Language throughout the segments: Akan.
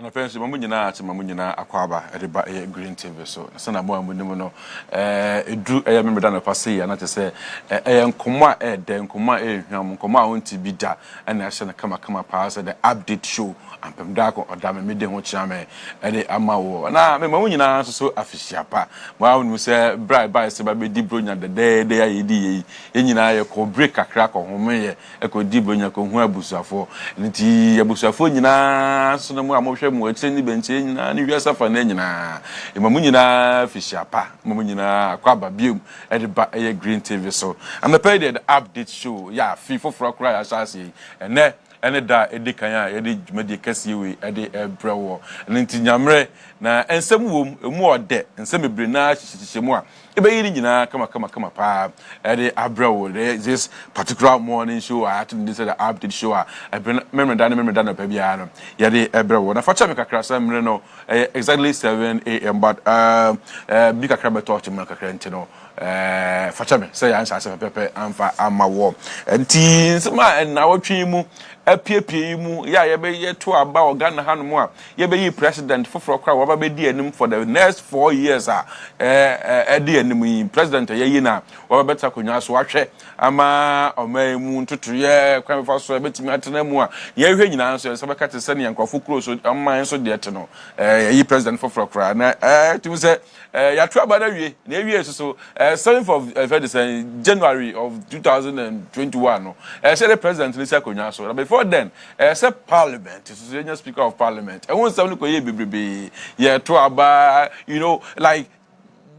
na penso mamunyina ati mamunyina akwaba edeba green tv so sana mo amunimu no edu memeda no pase ya na tese nkoma de nkoma hwam nkoma onti bida na ahye na kama pass the update show Ampem Darko Odame mede ho chiame ede amawo na me mamunyina so afisiapa wa wonu se bra ba se ba be di bronya de ya yedi yenyina ye ko break kakra ko homeye e ko di bronya ko hu abusafo nti abusafo nyina so na mu amhwe mu atire ni benche nyina ni wiasa fa na nyina emamu nyina fishiapa emamu nyina akwaba biom ede ba green tv so I'm the paid the update show ya fifo frokra ya shasi ene da edikan ya yede dwumadi kase we ede ebrewo nti nyamre na ensem wom emu ode ensem ebre na hyehyemu a ebe yiri nyina kama pa ede abrewo this particular morning show I had to this the update show a member da pa bia no yede ebrewo na facha me kakra samre no exactly 7 a.m. but bi kakra beto chima kakra nti no facha me say answer se pepe amfa amawo nti nsema na wotwe mu apiepie mu ya ye to aba organ hanom a ye be yi president foforo kra wo ba be di anim for the next 4 years di anim president ye yi na wo ba beta konwa so ahwe ama oman mu ntutu ye kwan fa so betimi atena mu a ye hwe nyina so se be ka tese ne yankofo kro so amman so de no yi president foforo kra na timu se ya to aba na wie na wie so 7th of January of 2021 no say the president ni se konwa so before then except parliament is the speaker of parliament and once somebody ko ye bebrebe ye to aba like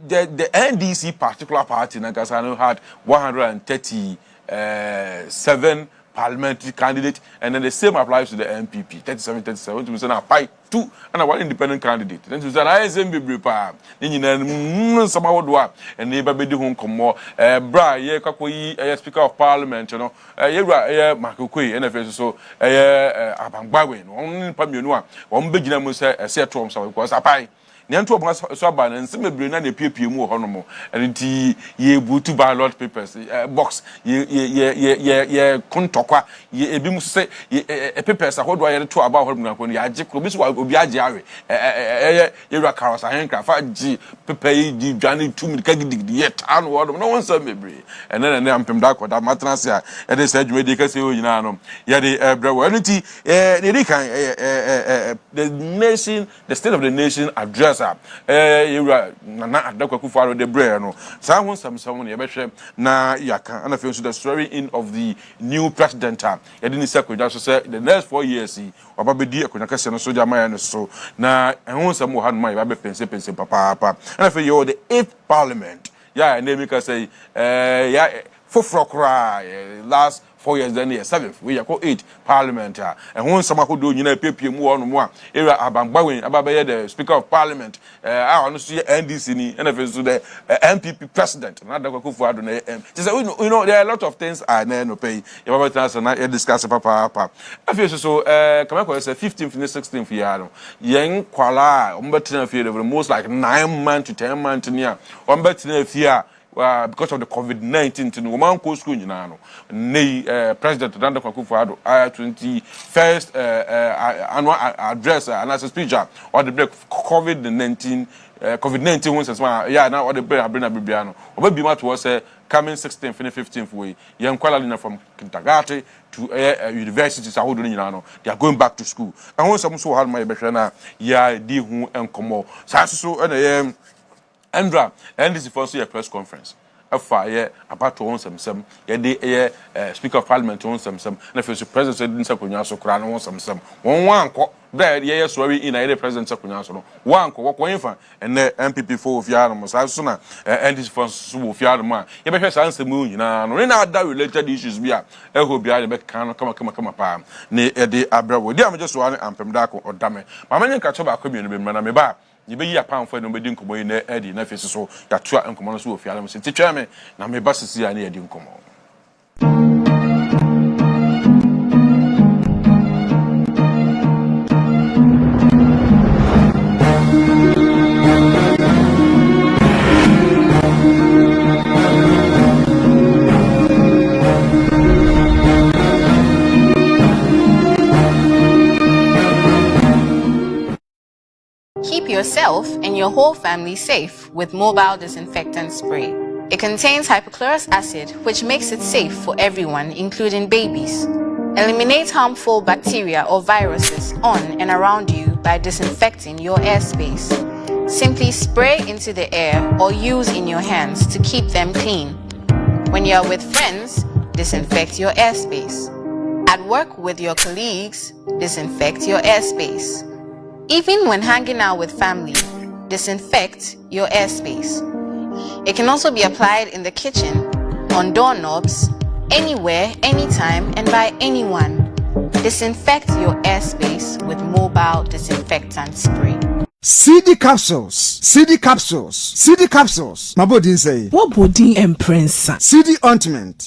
the NDC particular party na Gasano had 137 parliamentary candidate and then the same applies to the MPP 37 to say na pai two and one independent candidate then to say na same bebrebe pa ni nyina sama wodwa and ne ba be di ho nkomo bra ye kwakoyi speaker of parliament ye wura makokoi na fe so abangbawe no pa mienu a won begina mu se ese to so because apai ne nto obo so aba na nse mebre na piepie mu ho no mo enti ye butu ballot papers box ye kontokwa ye ebi mu se papers ahodo ye to aba ho no ko ye age kro bi so obi age awe ye wura karos ahenkra fa gi paper yi di dwane tum ka gidigidi ye tan wo no won se mebre ene Ampem Darko da matranse a e de se adwumedi ka se o nyina no ye de brewo enti ne di kan the state of the nation address yura na Akufo Addo de bre no sa ho samsam no ye behwe na yaka ana fe so the story in of the new president ye de ni sekwadwa so say the next 4 years oba be di akonya kase no so jama no so na ho sam wo han ma ye ba be pense papa ana fe yo the 8th parliament ya na mi ka say ya foforo kra last 4 years then 7th we call 8 parliament and won some akodo nyina piepie mu ono mu a era abangbawen ababe the speaker of parliament ono so NDC ni and if so the MPP president na Akufo Addo na just you know there are a lot of things I no pay you about answer na discuss papa afio so come on say 15th and 16th year no yen kwala ombetina fie the most like 9 months to 10 months near ombetina fie because of the COVID-19 to woman ko school nyina no nei president Akufo Addo 21st annual address and as a speech or the break COVID-19 once as yeah now or the break abena bibia no obabi ma to say coming 16th and 15th way young kwala from kindergarten to universities ahodo nyina no they are going back to school and once some so hard my behwe na ya di hu enkomo sa so na Andra and this is for a press conference. Afa about on some ye speaker of parliament on some and if the president said nsakonya so kra no some one ko there ye sorry in a president nsakonya so no one ko infa and MPP for ofia no so na and this for so ofia no ye be hwe sanse mu nyina no na other related issues bia e ho bia de be kan kama pa ne e de abrawo dia me just one Ampem Darko Odame ma menye ka choba akwa mienu be na me ba you be ya pound no be din komo na edi na face so ya to enkomo no so ofiala mo se titwa me na me ba sisi ya na edi nkomo keep yourself and your whole family safe with mobile disinfectant spray. It contains hypochlorous acid, which makes it safe for everyone, including babies. Eliminate harmful bacteria or viruses on and around you by disinfecting your airspace. Simply spray into the air or use in your hands to keep them clean. When you are with friends, disinfect your airspace. At work with your colleagues, disinfect your airspace. Even when hanging out with family, disinfect your airspace. It can also be applied in the kitchen, on doorknobs, anywhere, anytime, and by anyone. Disinfect your airspace with mobile disinfectant spray. CD capsules. My body say. What body and prince? CD ointment.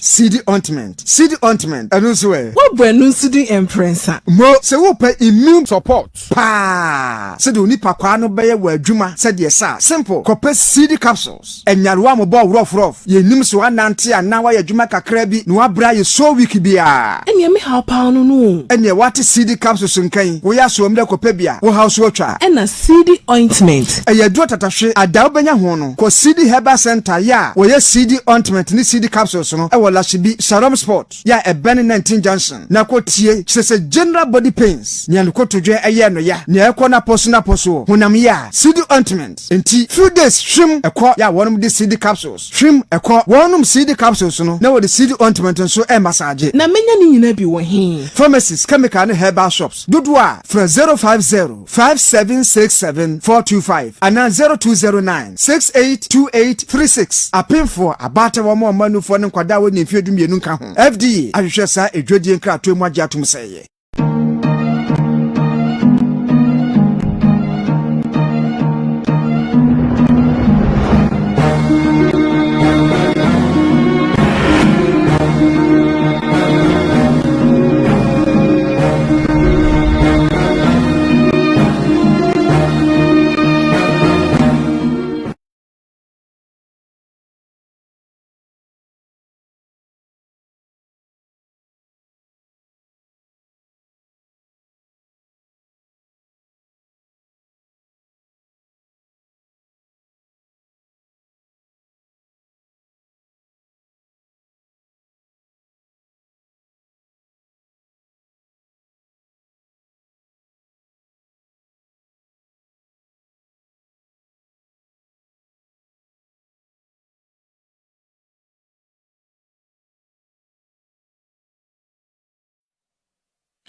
And also what brand CD and prince? Mo se wo pay immune support. Pa. Se do nipa kwa no be ye wa adwuma se de sa. Simple. Kope CD capsules. Enyarewa mo bo rough. Ye nim so anante ana wa ye adwuma kakra bi no abra ye so week bia. Enya me how pa no no. Enya wate CD capsules nkan. Wo ya so mde kope bia. Wo house wo twa. Ena CD ointment. Eye do tatahwe adaw benya ho no. Ko CD Herbal Center ya wo ye CD ointment ni CD capsules no. E wo la shibi Sharom Sport ya e Ben 19 Junction. Na ko tie se general body pains. Ni an ko todwe eye no ya. Ni e ko na poso honam ya CD ointment. Enti few days shrim e ko ya wonum de CD capsules. Shrim e ko wonum CD capsules no. Na wo de CD ointment so e massage. Na menya ni nyina bi wo he. Pharmacies, chemical and herbal shops. Dudwa from 050-5767-425 and 0209-682836. Ampem for abata wa mo manu for nkwada we ne fiedum yenu nka ho. FDA ahwehwe sa edwodie nkra to mu agye atum seye.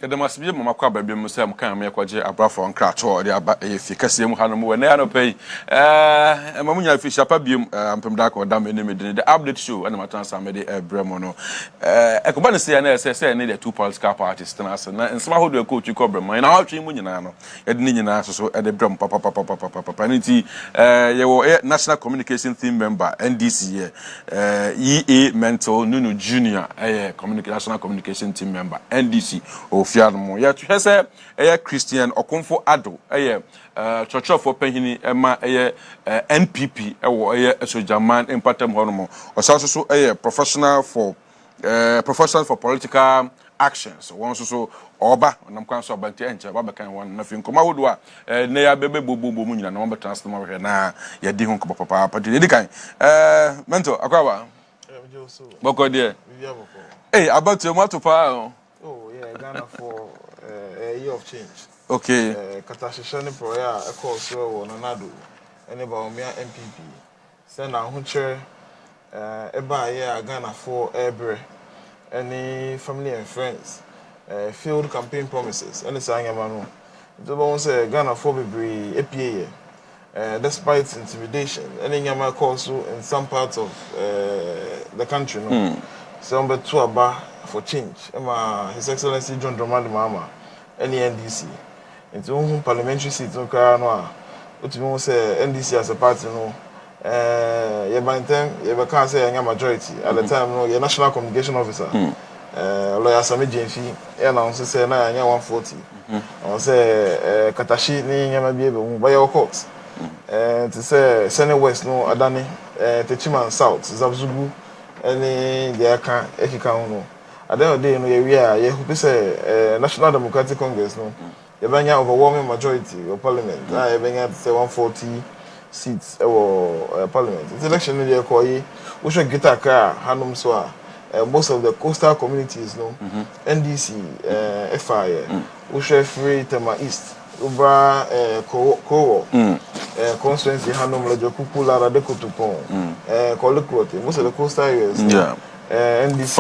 There must be Mama Quabba Musam can make what Abrafo and Cratch or the if you can see him, Hanamu and Nano pay. Mamunia Fish Apabium, Ampem Darko, Odame, the update show, and Matansa made a Bremono. I could say, and I say, I need a 2 Pulse car artist and somehow do a coach you cobra. My now dream when you know, at Ninian so at the drum, Papa, Panity, your National Communication Team member, NDC, E.A Mettle Nunoo Jr., National Communication Team member, NDC. Fiadmo ya tuhese Christian Akufo Addo church for penhini ema NPP ewo sojaman empatem honomo osaso professional for political actions one so oba nam kwan so banti enche baba kan won na fin koma wodo a ne ya bebe bobo mu nyina na won betransfer ma na ya di hu ko papa di kan mento akwa boko de about your motor pa. Oh, yeah, Ghana for a year of change. Okay. Katashishani Proya, a course so on Nado, and about me MPP. Send a huncher, a year Ghana for Ebre, any family and friends, field campaign promises, and the Sangamano. The one say Ghana for Bibri, APA, despite intimidation, any Yama course in some parts of the country. No? Some but two aba for change. His Excellency John Dramani Mahama, NDC. Into whom parliamentary seats no car no. What you say NDC as a party no. You by time you can't say a majority at the time no. Your national communication officer. Lawyer Sami Jenfi announced say na 140. I say Katashi ni nyama bi ebe by your court. To say Senate West no Adani, Techiman South, Zabzugu. Any the aka ekika no at the end of the day no we are you say National Democratic Congress no yɛbɛnya overwhelming majority of parliament. Yɛbɛnya say 140 seats or parliament. It's election no dey call yi. We should get Accra hanum so most of the coastal communities no NDC FI we should free Tema East over Kowo constituency hanum lejo Kukula Radekotupon Kolokrote most of the coastal areas NDC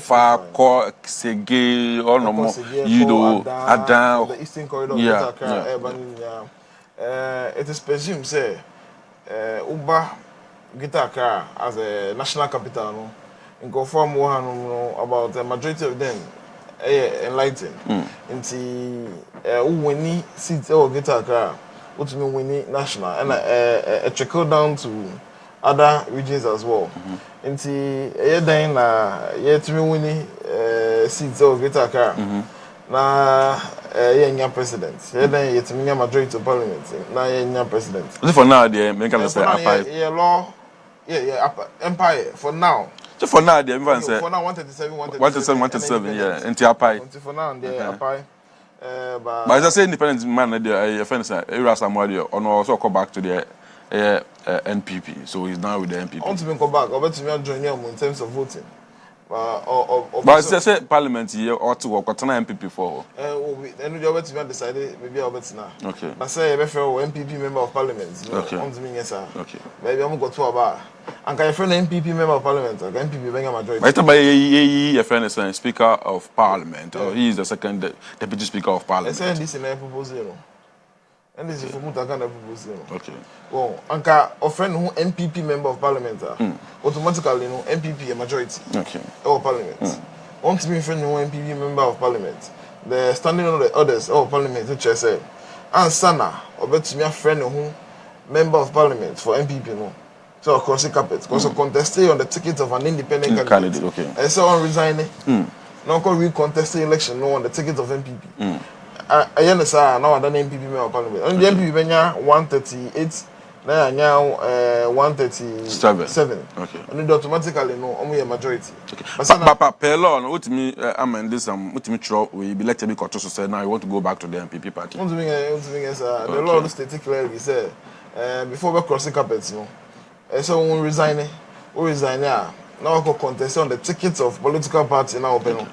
far Sege or no more Adan the eastern corridor it is presumed say Uba Gitaka as a national capital no in conform about the majority of them enlightened into winning seats or Gitaka what mean winning national and a trickle down to other regions as well into then yet to winning seats or Gitaka na young president then yet majority of parliament na young president for now they make us say law empire for now. So for now, the everyone say for now 137, yeah. Into Apai. For now, the Apai. But as I say, independent man, the friends Era Samuel, or also come back to the NPP. So he's now with the NPP. I want to go back. I bet to join him in terms of voting. But I say Parliament here or to work on NPP for. And we already decided maybe I'll bet now. Okay. I say I prefer NPP member of Parliament. Okay. Okay. Maybe I'm going to about. And can you friend NPP member of Parliament? Can NPP bring a majority? But your friend is a Speaker of Parliament, or he is the second Deputy Speaker of Parliament. I say this in a proposal. And this is for Mutaka proposal. Okay. Well, Anka a friend who NPP member of Parliament automatically NPP a majority. Okay. Or Parliament. Want to be friend who NPP member of Parliament. The standing on the others of Parliament which I say. And Sana or bet to me a friend who member of Parliament for NPP no. So across the carpet, because contesting on the ticket of an independent candidate. Okay. And so on resigning. Now can recontest election no on the ticket of NPP. I understand now that NPP member of Parliament. And the NPP benya 138. Now 137. Okay. And automatically no only a majority. Okay. But per law, no, what me amend this what me throw we be let me cut to say now you want to go back to the NPP party. The law state clearly say before we cross the carpet, no. So we resign now we contest on the tickets of political party now open.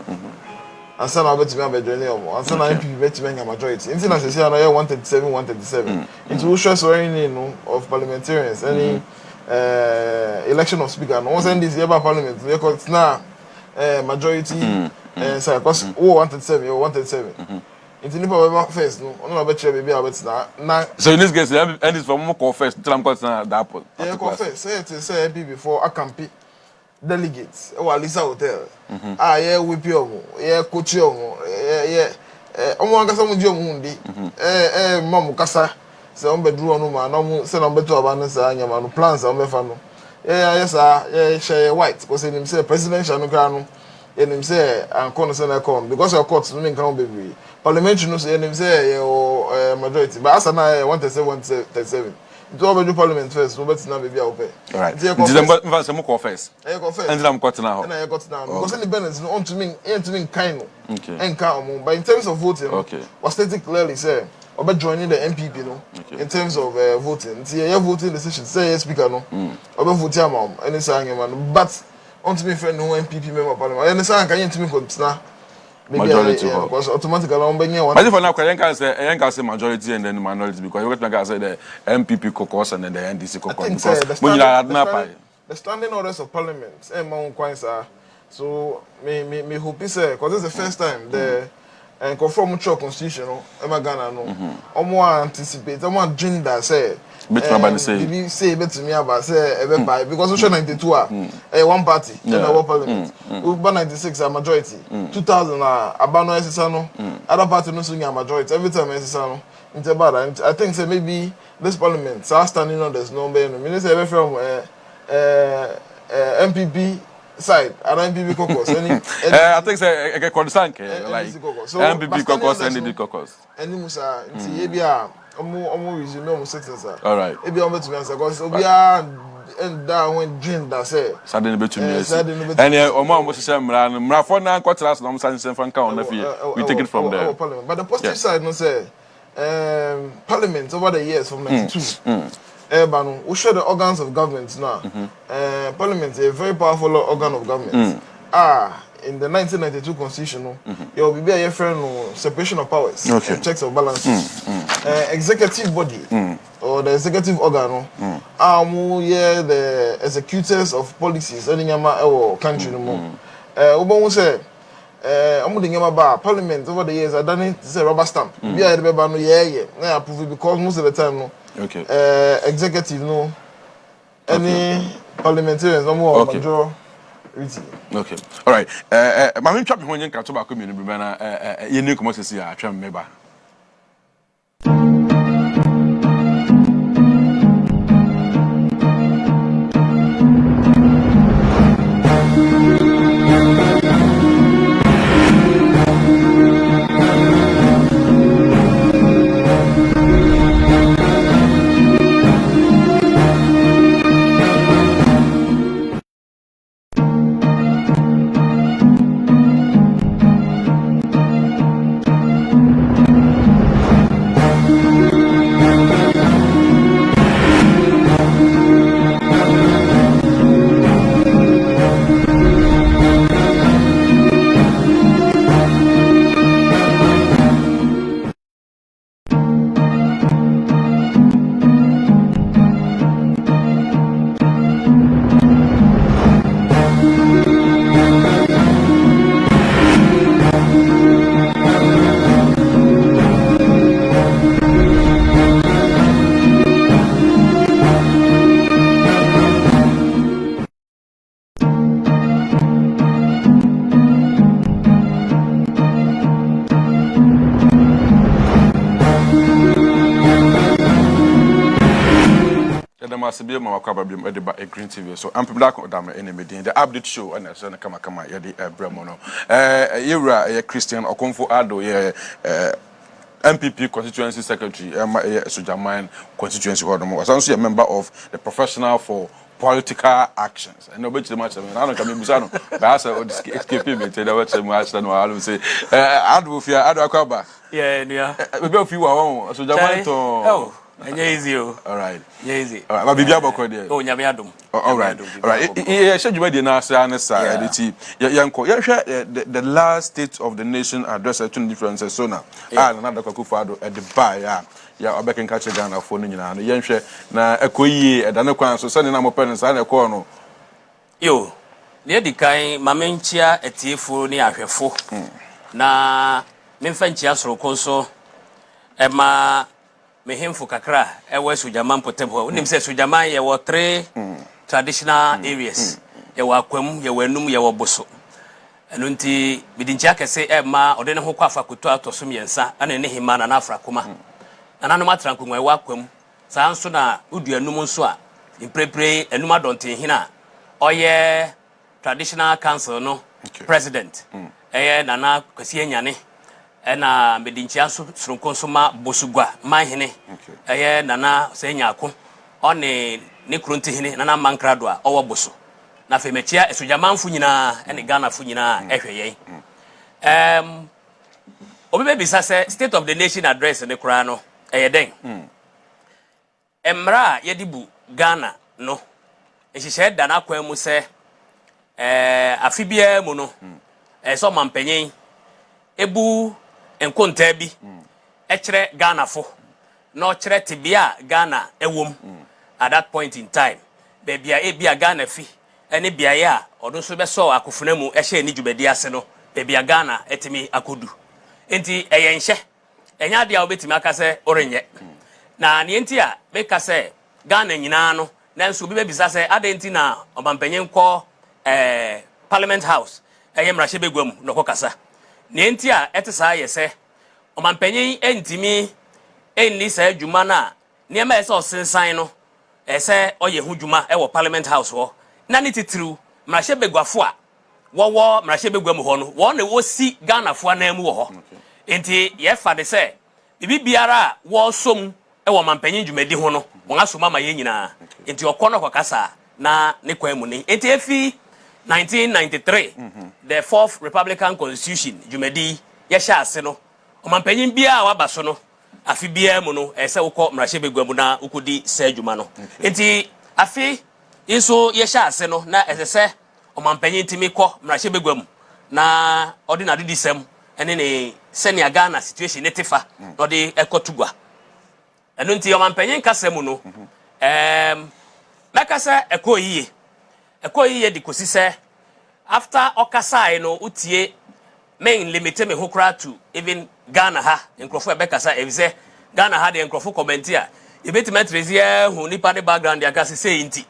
And so now bet me be joining and so now NPP bet me a majority. Until I say now 137. It will show swearing in of parliamentarians any election of speaker. No one send this year parliament because now majority so because 137 Into nipa first no no bet you baby abet na so in this case and is from more first till I'm got that point. Yeah, confess say before Akampi delegates Alisa hotel yeah we pio yeah coach yeah omo anga samu di omo ndi mamu kasa say on bedru no ma no say no beto aba say anyama no plans on befa no yes share white because him say presidential no kra no him say anko no say na come because your court no nkan be parliamentary no say him say majority but as na 137 it will be parliament first no bet na be open all right December say mo call first confess and I'm cut now and I got now because independence no on to me kind no okay enka but in terms of voting okay was stated clearly say obe joining the NPP no in terms of voting see your voting decision say speaker no obe vote am any say man but on to me friend no NPP member of parliament any say can you to me continue majority because automatically on benye one. But if now can say majority and then minority because you can say the MPP caucus and then the NDC caucus because when you are the standing orders of parliament so me hope say because it's the first time the conform to constitution no Ghana no omo anticipate omo agenda say say betumi aba say ebe buy because we 92 one party in our parliament we 96 a majority 2000 abano esisa no other party no so nya majority every time esisa no into I think say maybe this parliament standing on there's no be no mean say from MPP side and MPP caucus I think say a concern like MPP caucus and NDC caucus any musa nti e bia omo resume omo citizens all right e bia omo betumi answer because obi a and down when dream that say. Suddenly between years. And Oma was a mra for now quarters long since from count. We take it from there. But the positive side, no say, Parliament over the years from 92. We show the organs of government now. Parliament is a very powerful organ of government. In the 1992 constitution, there will be a friend separation of powers, and checks of balances. Executive body or the executive organ, the executors of policies in our country. Obama said, Parliament over the years, I done it a rubber stamp. I approve it because most of the time, no. Executive, no. Any parliamentarians, no more major. Okay. All right. My trap when you catch about community, you need to see a tram member. Be my cabin a green TV. So Ampem Odame enemy the update show and as kama yadi bremono. You're a Christian Akufo Addo MPP constituency secretary Sujaman constituency Odame was also a member of the professional for political actions. And nobody much I don't come in Busano. But I said escaping me tell what I say Addo fear Addo Akaba. Yeah. Maybe if you are Sujaman to easy. All right. Easy. All right. But Bibia Boko there. Oh, Nyamiadum. All right. All right. Yeah, should you be na say the last state of the nation address to differences so now. Another Akufo Addo at the bar ya obeken catch Ghana for nyina no yenhwe na ekoyie edane kwan so sane na mo parents na ekọ no yo ne dikan mamenchia etiefo ne ahwefo na memfa nchia soroko so ema mehemfo kakra ewe Sujaman potebo unim se Sujaman ye wo 3 traditional areas ye wo akwam ye wo enum ye wo boso eno nti bidinchia kese ema odene ho kwafa kuto atoso miensa ana ne hima na afra koma ana no matra nkonwa ye wo akwam saa nso na udu enum nso a imprepre enum adonten hina oye traditional council no president eye nana kwasi anyane ena medinchia surunko soma bosugwa manhene eye nana senyako one ne krunti hene nana mankrado a owo boso na femechia Sujaman fu nyina ene Ghana fu nyina ehweye obibe bisa se state of the nation address ne kura no eye den emra yedibu Ghana no ehihye da na kwan mu se afibia mu no so mampanyin ebu enkonta bi ekire Ghana fo no kire tibia Ghana ewom at that point in time bebia ebia Ghana fi ene bia ya odun so beso akofuna mu ehye ni djubedi ase no bebia Ghana etimi akodu enti eyenhye enya dia obetimi akase orenye na ne enti a beka se Ghana nyina no nanso bi bebisa se adenti na obampanyen kọ Parliament House mrahye begwam no kokasa ne enti a etesa yese omampanyin entimi enni sa adwuma na ne ma ese osensan no ese oye hu dwuma e wo Parliament House ho na ne titiriu mrahye begwafo a wo mrahye begwam ho no wo na wo si Ghana fo anam wo ho enti ye fa de se bibi biara wo som e wo mampanyin dwumadi ho no won asoma ma ye nyina enti okono kokasa na ne kwan mu ni enti efi 1993 the fourth Republican Constitution jumedi ye sha ase no omampanyin bia wa ba so no afi bia mu no ese wokọ mrahye begwamu na ukudi se adwuma no enti afi iso ye sha ase no na esese omampanyin timi kọ mrahye begwamu na ordinary disem ene ne senior Ghana situation netifa no de ekotugwa eno nti omampanyin kasem no makasa ekoyiye di kosi se after okasai no utie main limit me hokra to even Ghana ha nkrofo ebekasa evise Ghana ha de nkrofo commentia ebetimet rezie hu nipa de background ya kase say inti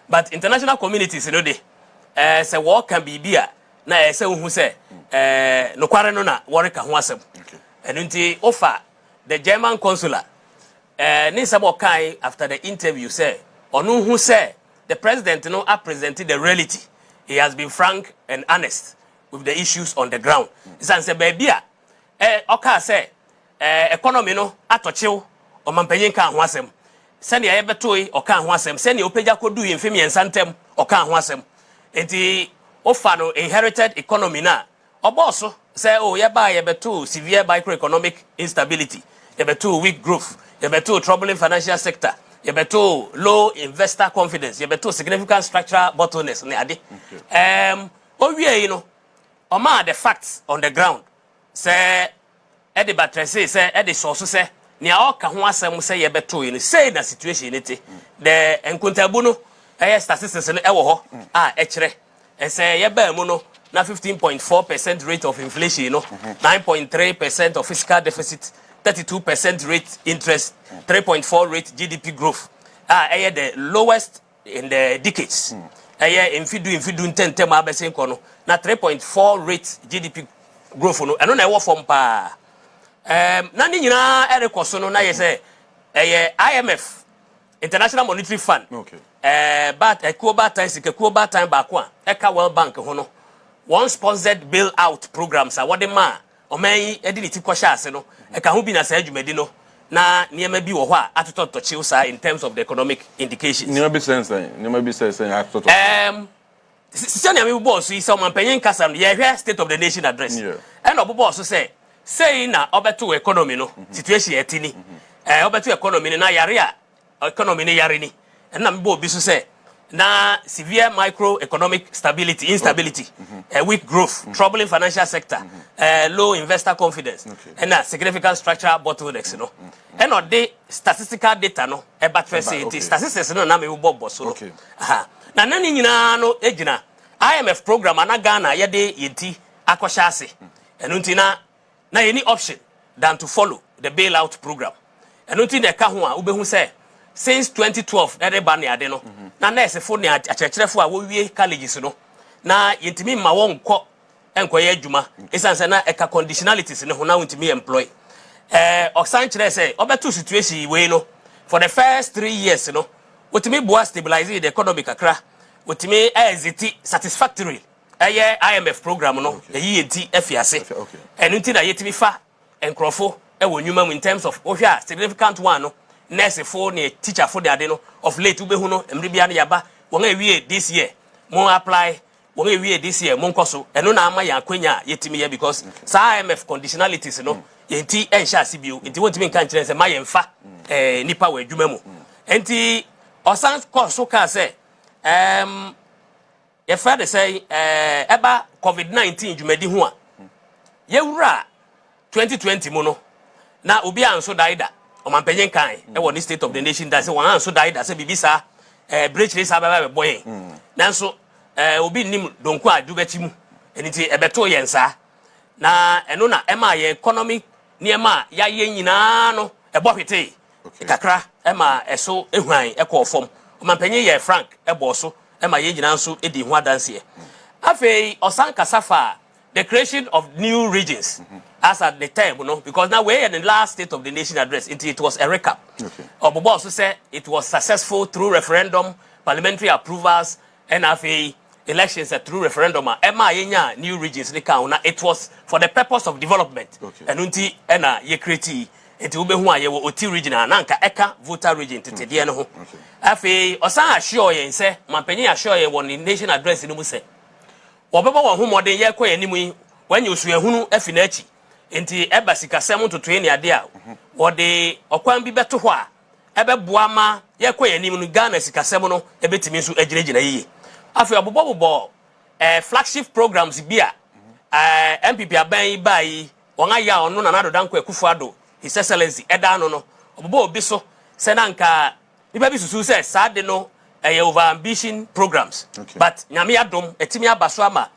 but international communities no de se wo kan bibia na se hu se no kware no na wore ka ho asem eno nti offer the German consular ni sabo kai after the interview say onu hu say the president no presented the reality. He has been frank and honest with the issues on the ground. Isan se baby oka say economy no atochew o mampanyin ka ho asem. Se ne ayebetoi oka ho asem. Se ne opagya kodu yemfem yensantem oka ho asem. Enti ofa no inherited economy na oboso say oh yeba yebeto severe microeconomic instability, yebeto weak growth, yebeto troubling financial sector, yebeto low investor confidence, yebeto significant structural bottlenecks ne ade. Owie you know oma the facts on the ground say e de batrese say e de source say ne oka ho asem say yebeto you know say na situation ite the enkontabu no statistics no e wo ho e kire e say yeba mu no na 15.4% rate of inflation you know 9.3% of fiscal deficit, 32% rate interest, 3.4 rate GDP growth. The lowest in the decades. Infidu intentem abesen kono na 3.4 rate GDP growth no. Eno na ewo form pa. Na ni nyina erekoso no na ye say IMF, International Monetary Fund. Okay. But ekuoba time ba ko a eka World Bank ho no. One sponsored bailout programs what the man oman editi kwasha ase no e ka ho bi na sa adwumadi no na niema bi wo ho a atototo chiu sa in terms of the economic indications niema bi sense atototo senior me boss yi say omampanyin kasa no ye hwe state of the nation address and obobo so say na obeto economy no situation etini obeto economy na yare a economy ne yare ni and na me bo bi so say na severe microeconomic instability, weak growth, troubling financial sector, low investor confidence, and significant structural bottlenecks, you know. And on the statistical data, no, about statistics, no, na me ubo so. Na nani nyina no ejina IMF program ana Ghana yede yenti akoshase. Enuntina na any option than to follow the bailout program. Enuntina ka ho a ubehu say since 2012 everybody ade no na nurse fo ne akyerɛkyerɛfo a wo wie colleges no na yentimi ma won kɔ enkoye adwuma esanse na eka conditionalities ne ho na wontimi employ osan kyerɛ sɛ obeto situation we no for the first 3 years no wotimi boa stabilize the economy kakra wotimi exit satisfactory IMF program no eyi enti afiase enunti na yetimi fa enkrofo ewo nwuma in terms of ohwa significant one no nurse for ne teacher for the ade no of late ube hu no emre bia na yaba won awie this year mo apply won awie this year mo nkoso eno na ama ya kwanya yetimi ya because sa IMF conditionalities no yenti ensha sibio enti won timi kan kire se ma yemfa nipa wa adwuma mu enti osan course ka se ye fa say eba COVID-19 dwumadi hu a ye wura 2020 mu no na obi anso daida omampanyin kan e won state of the nation that say wan anso daida say bibisa breach race ababa be boy nanso obi nim donko adugachi mu eniti ebeto yensa na eno na ema ye economic niema ya ye nyina no ebo hwete kakra ema eso ehuan ekofom omampanyin ye frank ebo so ema ye nyina nso edi hu adanse afei osan kasafa the creation of new regions as at the time, you know, because now we're in the last State of the Nation address. It was a recap. Obobo also said it was successful through referendum, parliamentary approvals, NFA elections through referendum. New regions, it was for the purpose of development. And unti ena ye create enti wo be hu aye wo oti regional na nka eka voter region tetede no ho afi osan assure yen se mampanyin assure yen won nation address no mu se obeba won homode ye kwa yanimu yi wanye osuahunu afi na achi enti eba sikasem totoe ne ade a wode okwan bi beto ho a ebe boa ma ye kwa yanim no Ghana sikasem no ebetimi nso agyinagina yiye afi obobo flagship programs bi a MPP aban bai won aya ono na nado danko Akufo Addo His Excellency eda no obobo obi so se na nka nipa bi susu se sade no over ambition programs but nyame adom etimi abaso ama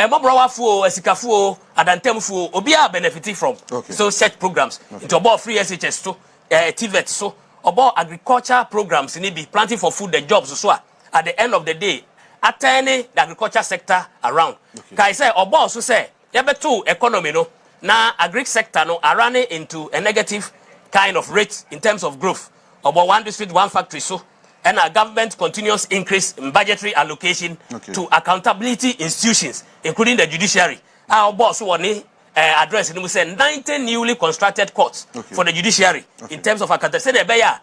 mobrawafo asikafo adantemfo obi a benefit from so such programs into about free SHS so TVET so about agriculture programs ni be planting for food and jobs so at the end of the day attaining the agriculture sector around kai say about so say yebeto economy no na agri sector no are running into a negative kind of rate in terms of growth about one district one factory so and our government continuous increase in budgetary allocation to accountability institutions, including the judiciary. Our boss won address and we said 19 newly constructed courts for the judiciary in terms of accountability. Say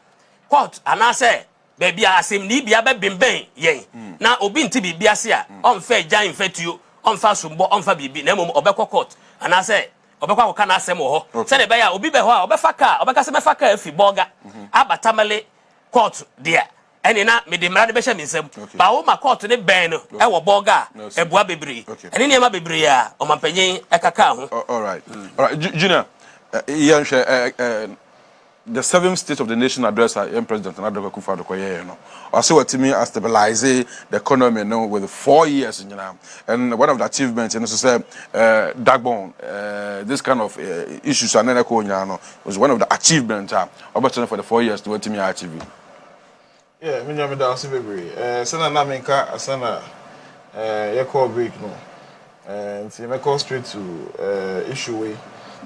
court and I say baby I say ni bia be bimben yen. Na obi nti bibia se a onfa jan fatuo onfa sumbo onfa bibi na mom obekọ court and I say obekọ ka na asem ho. Say the beya obi be ho a obefa ka obeka se mefa ka afi boga abatamale court there. Eni na me de mrade be hye minsem ba wo ma court ne ben no e wo boga ebua bebre eni ne ma bebre a o mampanyin ekaka ho. All right Junior the 7th State of the Nation address President Akufo Addo koye no also what me stabilize the economy no with 4 years and one of the achievements and so say backbone this kind of issues and was one of the achievements for the 4 years to what me achieve. Yeah, me nyame da February. Sana na menka sana ye call break no. Nti me call straight to issue way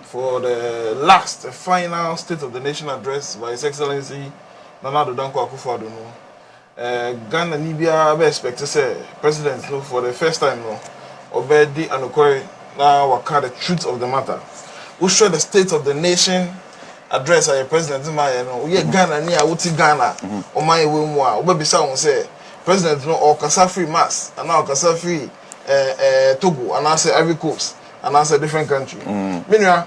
for the last final State of the Nation address by His Excellency Nana Danko Akufo Addo no. Ghana ni bia be expect say president no for the first time no obedi anokore na waka the truth of the matter. Who show the State of the Nation address a president ma no we Ghana ni a wuti Ghana o man we mu a obebisa won say president no o kasa free mass and now kasa free Togo and I say Ivory Coast and I say different country menua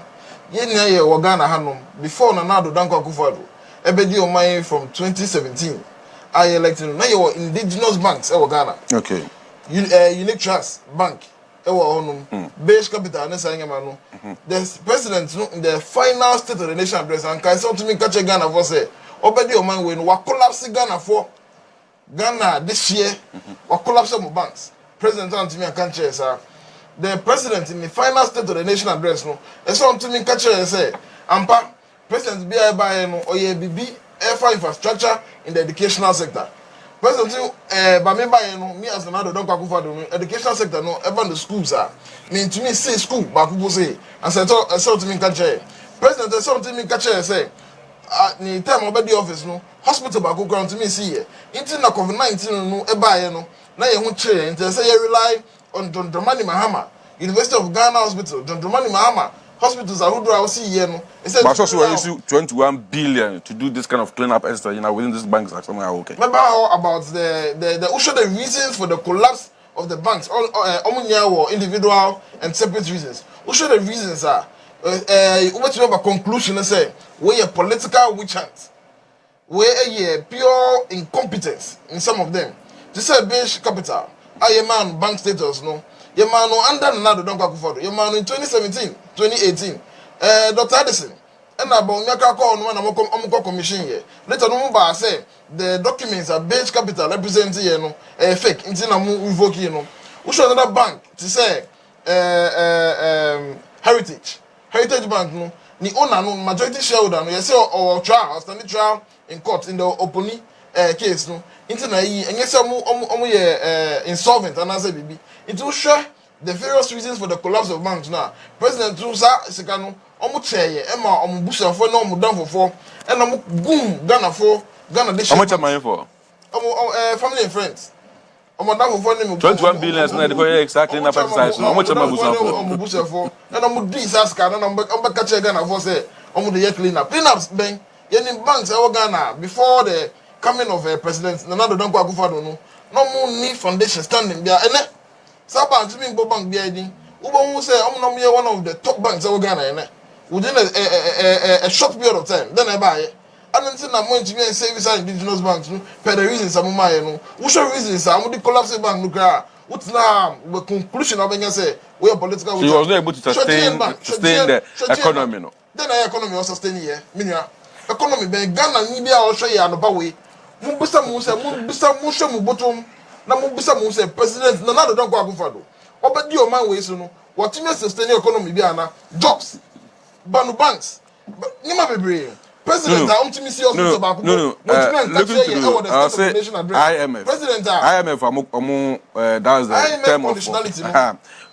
ye nia ye wo Ghana hanom before Nana Danko Akufo Addo ebedi o man from 2017 I elected na ye indigenous banks e wo Ghana Unique Trust Bank base capital the president in the final State of the Nation address and can something me catch Ghana for say obedi o man when we collapse Ghana for Ghana this year we collapse some banks president and me can chair sir the president in the final State of the Nation address no something me catch say ampa president be by no oye bibi infrastructure in the educational sector. President, me as Nana Danko Akufo Addo, educational sector no, even the schools are. Me to me say school, but people say, and say to me catch. President, say to me catch say, ni time obedi office no, hospital ba go ground to me see here. Into na COVID-19 no, no, na ye hu chere, into say you rely on John Dramani Mahama, University of Ghana Hospital, John Dramani Mahama. Hospitals are who do I see here no. But also we issue 21 billion to do this kind of cleanup extra, within these banks are somewhere okay. Remember how about the who show the reasons for the collapse of the banks, all individual and separate reasons. Who show the reasons are what you have a conclusion say where a political witch hunt, where a pure incompetence in some of them. This is base capital. I man bank status no. Your man under Nana Danko Akufo Addo. Your man in 2017, 2018. Dr. Addison. And about Nyaka call no one commission here. Later no ba say the documents are base capital representing here no fake. Inti na mu revoke here no. We show another bank to say Heritage Bank no. Ni owner no majority shareholder no. You say or trial, standing trial in court in the Oponi case no. Inti na yi enye say omu insolvent and say bibi. It will show the various reasons for the collapse of banks now. President Trusa Sikano, Omu Cheye, Emma, Omu Busha for no Mudan for, and Omu boom, Ghana for Ghana dish. How much am I for? Family and friends. Omu Mudan for 21 billion is not exactly enough size. How much am I Busha for? Omu Busha for, and Omu Dis Aska, and Omu Kache Ghana for say, omo the cleanups ben yen banks e Ghana before the coming of President Nana Danko Akufo Addo no more need foundation standing there ene sa banks me go bank bia din ubo hu say no me one of the top banks e Ghana ene within a short period of time then e buy and until na mo ntimi service indigenous banks no per the reasons amumaye no wo show reasons am the collapse bank no kra what's now the conclusion of say we are political. So he was not able to sustain the economy no then our economy was sustaining here minua economy ben Ghana ni bia o hwe ya no ba we mu bisa mu hwe mu botom na mu bisa mu say president na do Danko Akufo Addo obedi o man we so no what me sustain economy bia na jobs banu banks ni ma bebre president ultimately see hospital back no I'll say IMF president IMF that's the term of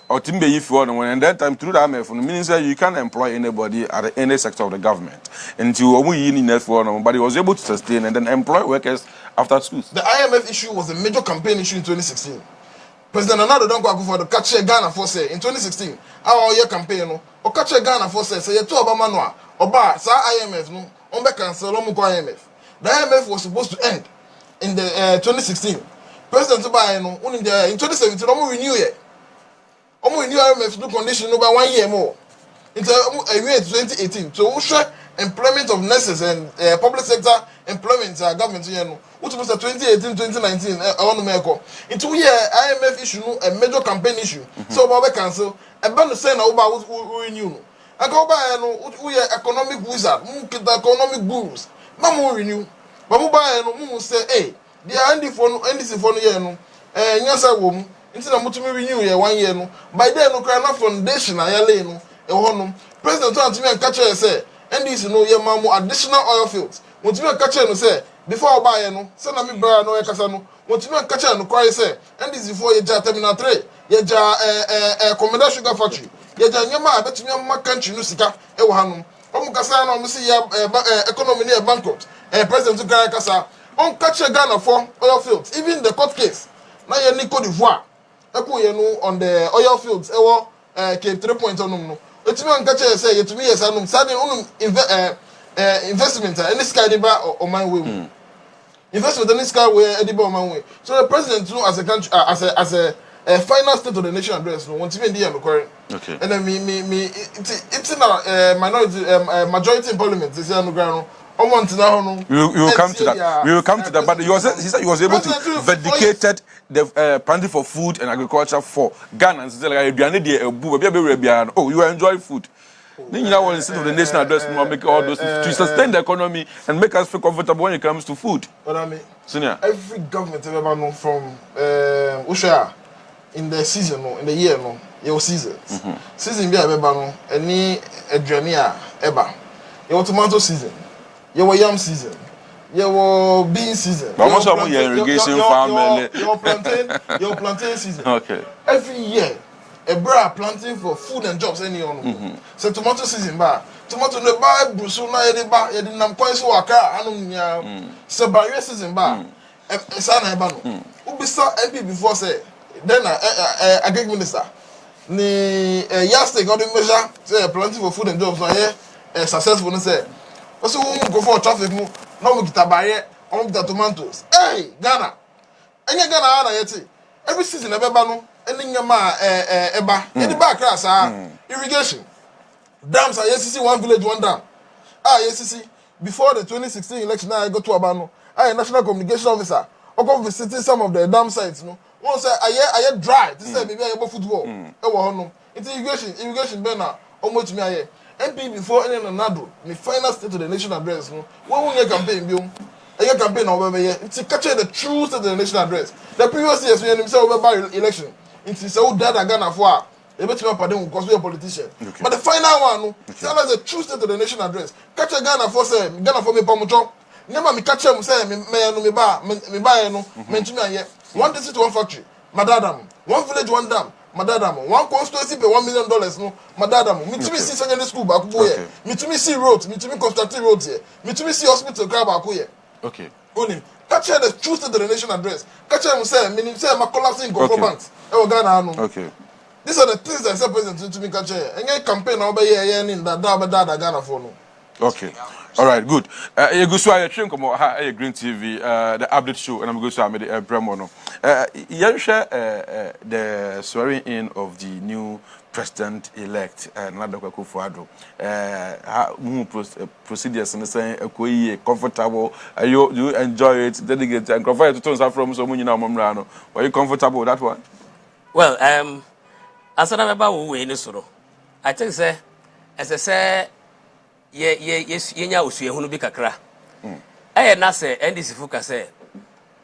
Otimbe if you want, and that time through the IMF means that you can't employ anybody at any sector of the government until we need for but he was able to sustain and then employ workers after schools. The IMF issue was a major campaign issue in 2016. President Nana Danko Akufo Addo catch Ghana for say in 2016 our year campaign no o catch Ghana for say you to Obama no oba sa IMF no on be cancel on IMF. The IMF was supposed to end in the 2016. President Obama no in 2017 no renew it. Renew IMF no condition over 1 year more until 2018. So we share employment of nurses and public sector employment government here no. What was 2018 2019 on America. Into year IMF issue no a major campaign issue. So we cancel and ban the say na we renew no. And go buy no we economic wizard, the economic gurus. Mamu renew. But we buy no mu say hey, the NDC for no year no. Nyasa wo mu until na mutumi renew here 1 year no by then no cry na foundation ayale no e ho no president antimi an catch say NDC no ye mamu additional oil fields mutumi an catch no say before buy no say na me bra no e kasa no mutumi an catch no cry say NDC for ye ja terminal 3 ye ja commercial sugar factory ye ja nyama abetumi am country no sika e wo hanom omu kasa na omu see economy near bankrupt president to cry kasa on catch Ghana for oil fields even the court case na ye ni Cote d'Ivoire on the oil fields Cape 3 point on no etimi an catch say yetumi yes anum sade unum investment any sky deba o man way investment any sky where ediba o man way so the president no as a country as a final state of the nation address no want to be there no correct okay and then me it's na minority majority in parliament this year no ground. We will come to that. We will come to that. But he said he was able to vindicate the planting for food and agriculture for Ghana. Oh, you are enjoying food. Then you know when instead of the national address, we make all those to sustain the economy and make us feel comfortable when it comes to food. But I mean, Senior. Every government ever know from Usha in the season, in the year, your seasons. Season be ever know any adrenia ever. Your tomato season. Your yam season, your bean season, irrigation farm, your plantain season. Okay. Every year, a bra planting for food and jobs. Any on. So tomato season bar, tomato no bar, brusuna ediba, edinam coins waka, anum so barrier season bar. Sana ebano. Ubi saw MP before say. Then agriculture minister. Ni yesterday got the measure say planting for food and jobs. So yeah, successful. No say. So we go for traffic no we get a barrier on the tomatoes. Hey, Ghana. Enya Ghana ana yeti. Every season ebe ba no eni nyama eba. Eni ba class irrigation. Dams are yesisi one village one dam. Yesisi before the 2016 election I go to Abano. National communication officer. I go visiting some of the dam sites no. One say aye dry. This say maybe aye football. E wo hono. It's irrigation be na omo tumi aye. MP before any Nunoo, the final state of the nation address. No, when we campaign, a campaign over here, it's capture the true state of the nation address. The previous years we himself over election, it's so dead Ghana for a bit of pardon because we are politicians. Okay. But the final one, tell us the true state of the nation address. Capture Ghana for say Ghana for me pamucho. Never me capture me say me buy no mention me here. One district, one factory, madadam. One village, one dam. Madadam, one constituency pay $1 million, no, Madadam. Me to me see secondary school back here. Me to me see roads, me to me constructing roads here. Me to me see hospital crab back here. Okay. Only catch the truth to the nation address. Catch him say, meaning say my collapsing go banks. Okay. These are the things that say president to me catch here. And campaign over here in that Ghana for no. Okay. All right, good. You go so I train come on Green TV the update show and I'm go so I made the Bremo no. You share the swearing in of the new president elect Darko Akufo Addo. Procedures and say comfortable. You enjoy it, dedicate and provide to turn from so many now momrano. Were you comfortable with that one? Well, as I remember we in soro. I think say as I say nya osuehunu bi kakra. Na say NDC fuka say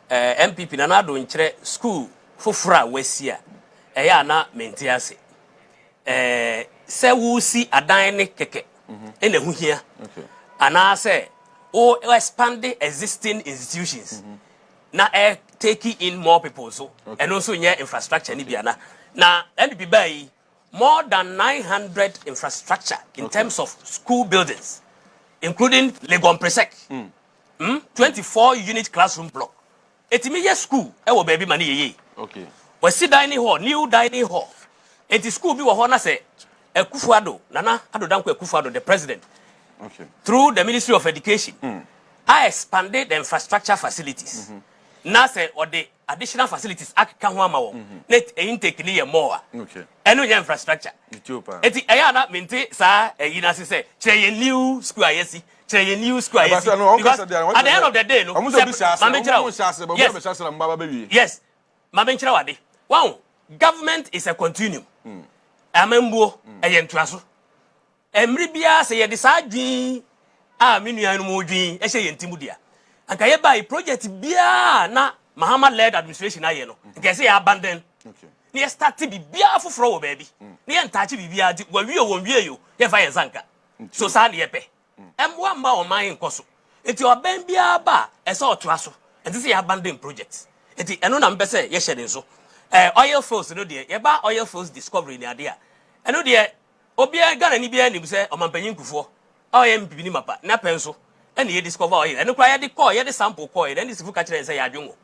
MPP na do nkyere school fofora wasia na menti ase. Say wo si adan ne keke na hu hia. Okay. Ana say o expand the existing institutions. Na taking in more people so okay. And also near infrastructure ni biana. Na MPP by more than 900 infrastructure in okay. terms of school buildings, including Legon Presec, 24 unit classroom block. Etimiye school, ewo baby money ye. Okay. We see dining hall, new dining hall. Eti school bi wo ho na say Akufo Addo, Nana Addo Danko Akufo Addo, the president. Okay. Through the Ministry of Education, I expanded the infrastructure facilities. Now say or the additional facilities akeka ho ama wo net intake ni ye more okay eno ye infrastructure eti eya na mente sa eyi na say kire ye new school ayesi kire ye new school ayesi because at the end of the day no yes mama nchira wade wow government is a continuum amembuo eye ntoaso emri bia say ye de sa dwin a menua no mo dwin e hye ye ntimu dia anka ye buy project bia na Muhammad led administration aye no nke say abandon okay ni start bi bia foforo wo baby ni entache bi bia di wa wie wo wie yo ye fa ye zanka so sa ne ye pe emwa mba o man nkoso enti oban bia ba e say otoa so enti say abandon project enti eno na mbe say ye hye so oil fields no de ye ba oil fields discovery ni ade a eno de obia Ghana ni bia ni say omampanyin kufo MPP ni mapa na penso and ye discover oil and cry the call ye the sample call then this fuka kire say adwongo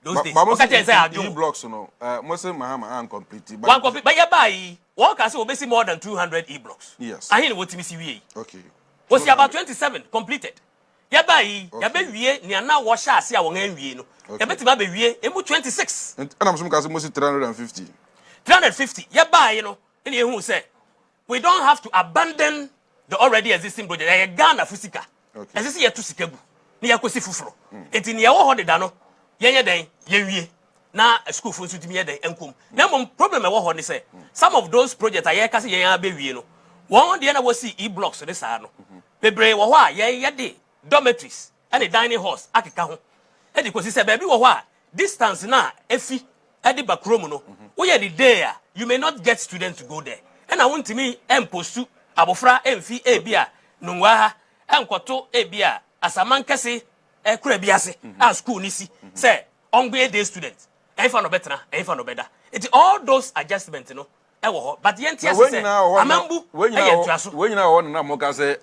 those days fuka kire say adwongo blocks no most mahama are complete but one complete but ye buy one can say obesi more than 200 e-blocks yes ahin what me see we okay was about 27 completed ye buy ye be wie ni na wo sha ase a won anwie no ye betima be wie emu 26 and I'm some can say most 350 ye buy no and ye hu say we don't have to abandon the already existing project ye Ghana fusika okay. As you to Sikabu, near Kosi Fufro. It's in your holiday, Dano, Yanya Day, Ye, na school for Sutimia Day, and Kum. Now, problem I want to say, some of those projects are Yakasi Yaya Baby. One the other was see e-blocks, the Sano. Bebre, Wawa, Yaya, dormitories, and a dining horse, Akikaho. And because he said, Baby, Wawa, distance na, Effie, Eddie Bakromono. We are the day, you may not get students to go there. And I want to me, Postu, Abofra, Mfi, Ebia, Nungwaha. Enkoto ebia asaman kese ekura biase a school nisi say ongbe day students enfa no betra enfa no beda it all those adjustments no e wo ho but yenti ase say amambu e yentraso when you know na mo ka say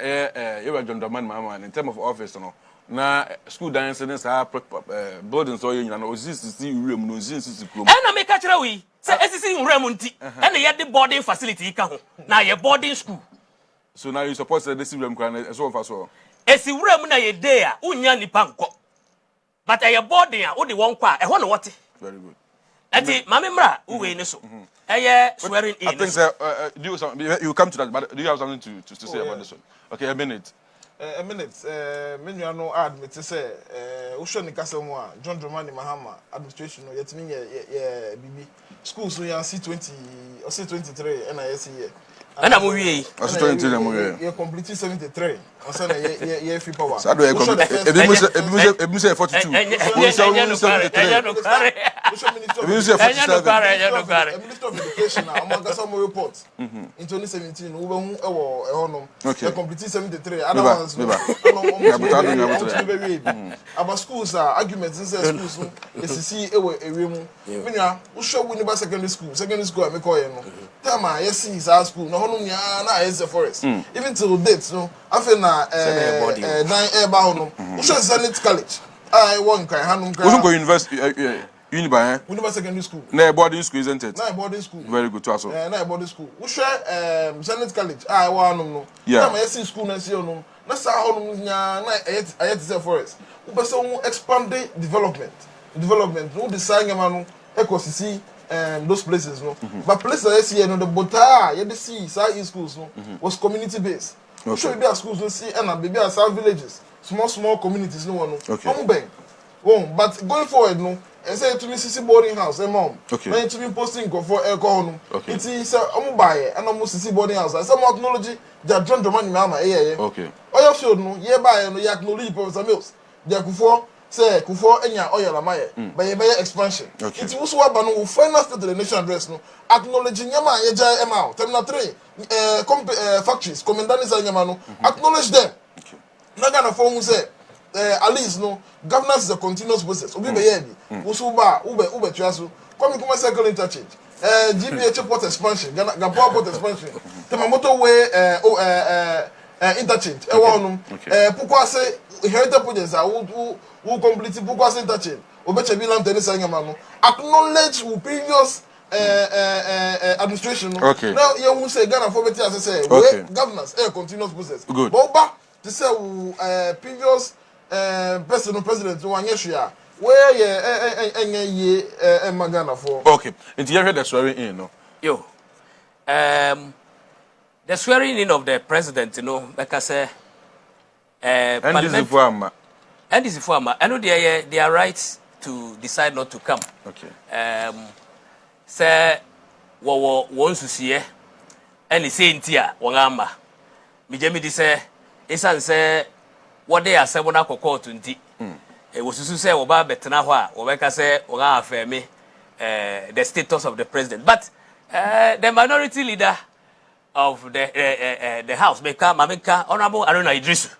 you were John Doman mama in terms of office no na school dance and say buildings so you know see room no see krom e na me ka kire we say esisi room nti e na ye de boarding facility ka ho na ye boarding school. So now you suppose that this room can so far so. Esi room na ye day a unya nipa nko. But aye boarding a wo de won kwa e ho no wote. Very good. Ati mame mra we ni so. Aye swearing in. I think you come to that but do you have something to say about this one? Okay, a minute. A minute. Me nua no admit say wo hwe ni kasa mu a John Dramani Mahama administration no yetimi ye bibi schools so yan C20 or C23 na yes here. And I'm away. I was 23 na mo ye. You complete 73. I say ye free power. So do e say 42. Minister of Education na among some report. In 2017 we hu e wo you complete 73. Other ones about schools arguments say schools SCC e wo ewemu. Menua wo show we never secondary school I make call no. Tama yes is our school no hono nya na is the forest. Even till date no after na nine air ba hono. Wo show Senate college. I won kan hanum kan. We go university Uniba, Uniba Secondary School. No boarding school, isn't it? No boarding school. Very good to us. No boarding school. We share Senate College. I want no. Yeah. My SC school na see no. Na sa ho no nya na ayet say forest. We person expand development. Development. No design no ecosystem those places no. But places I see no the bota you see side schools no was community based. Okay. So we be schools no see and be some villages. Small communities no one no. Okay. But going forward no I say to me sisi boarding house mom. Okay. When to me posting go for alcohol no. Okay. It is buy and almost sisi boarding house. I say more technology that John Dramani mama Okay. Oil field no ye buy no you acknowledge Professor Mills. The Akufo say Akufo enya oil amaye. By ye expansion. Okay. It was what no final state of the nation address no acknowledging yama ye jai out. Terminal 3 factories commandant is yama no acknowledge them. Okay. Naga na phone say at least no governance is a continuous process. Obi be here bi. Usuba ube tuasu. Come come cycle interchange. GBH port expansion, Gabon port expansion. Temamoto way interchange. Pukwase inherited projects are who complete Pukwase interchange. Obeche bilam tenisa nyamano. Acknowledge previous administration. Okay. Now you who say Ghana for better as say governance a continuous process. Good. But back to say previous president who anyeshia where ye Magana for. Okay. Into you heard the swearing in, no? Yo. The swearing in of the president, you know, like I say, and this is for Amma. And this is for Amma. I know they are right to decide not to come. Okay. Say, once you see, and he say, Intia, Wangama. Mijemi say, Isan say, what they are saying, I call to Inti. It was to say, Oba Betanawa, or like I say, Oga Femi, the status of the president. But the minority leader of the house, Mameka, Honorable Aruna Idrisu,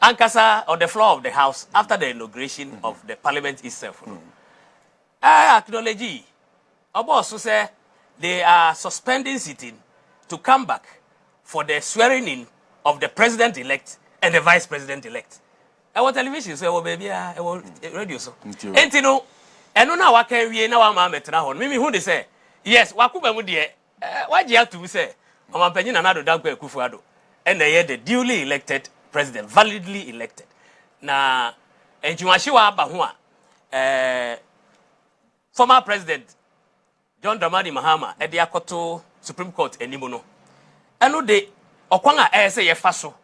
Ankasa on the floor of the house after the inauguration of the parliament itself. I acknowledge, also say they are suspending sitting to come back for the swearing in of the president-elect and the vice president-elect. I want television, so baby, I want radio. So, and you know, and now I can we now I'm at now. Mimi, who they say, yes, Wakuba Mudi, what you have to say, I'm penning another Darko Akufo Addo, and they are the duly elected president, validly elected. Now, and you Mashiwa Bahua, former president John Dramani Mahama, at the Akoto Supreme Court, and Nibono. I know they Okwanga say a faso.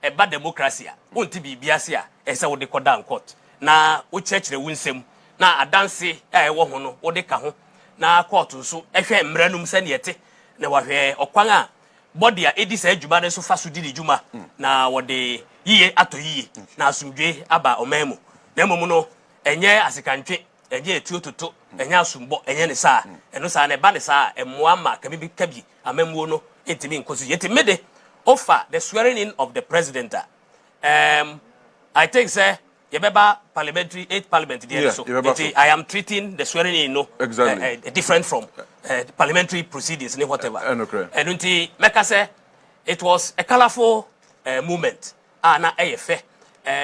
A bad democracy, won't be biasia, as I would call down court. Na we church the winsem, na a dance, wohono, or de caho, na court so, a mrenum seniete, na wahe, or quanga, body a edis edjumane so fast did juma, na what de ye ato ye, na sumje, aba or memo, nemono, and ye as a country, and ye 2 to 2, and ya sumbo, and yen sa, and no san a banesa, and muama, can be cabi, a memono, intimate, cause yet mede. Offer the swearing in of the president. I think, sir, Yabeba parliamentary, 8 parliament. Yeah, so I am treating the swearing in no exactly different from parliamentary proceedings, whatever. Okay. And until Mecca say it was a colorful movement. Na AFE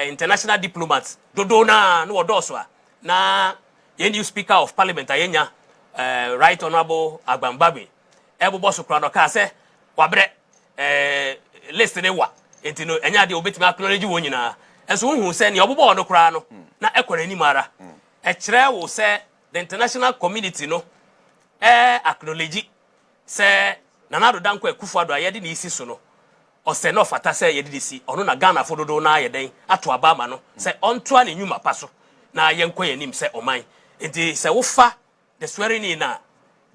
international diplomats. Dodona no doswa. Na new speaker of parliament ayenya Right Honorable Agbambabi. Ebo bosu kranoka say wabre list ne wa enti no enya de obetimi acknowledge wo nyina enso hu se ne obobo no kra no na ekwara ni mara e kire wo se the international community no acknowledge se Nana Danko Akufo Addo ayede ni isi so no o se no fata se yede si ono na Ghana fododo na ayeden ato abama no se onto ani nyuma paso na yenko yanim se oman enti se wo fa the swearing in na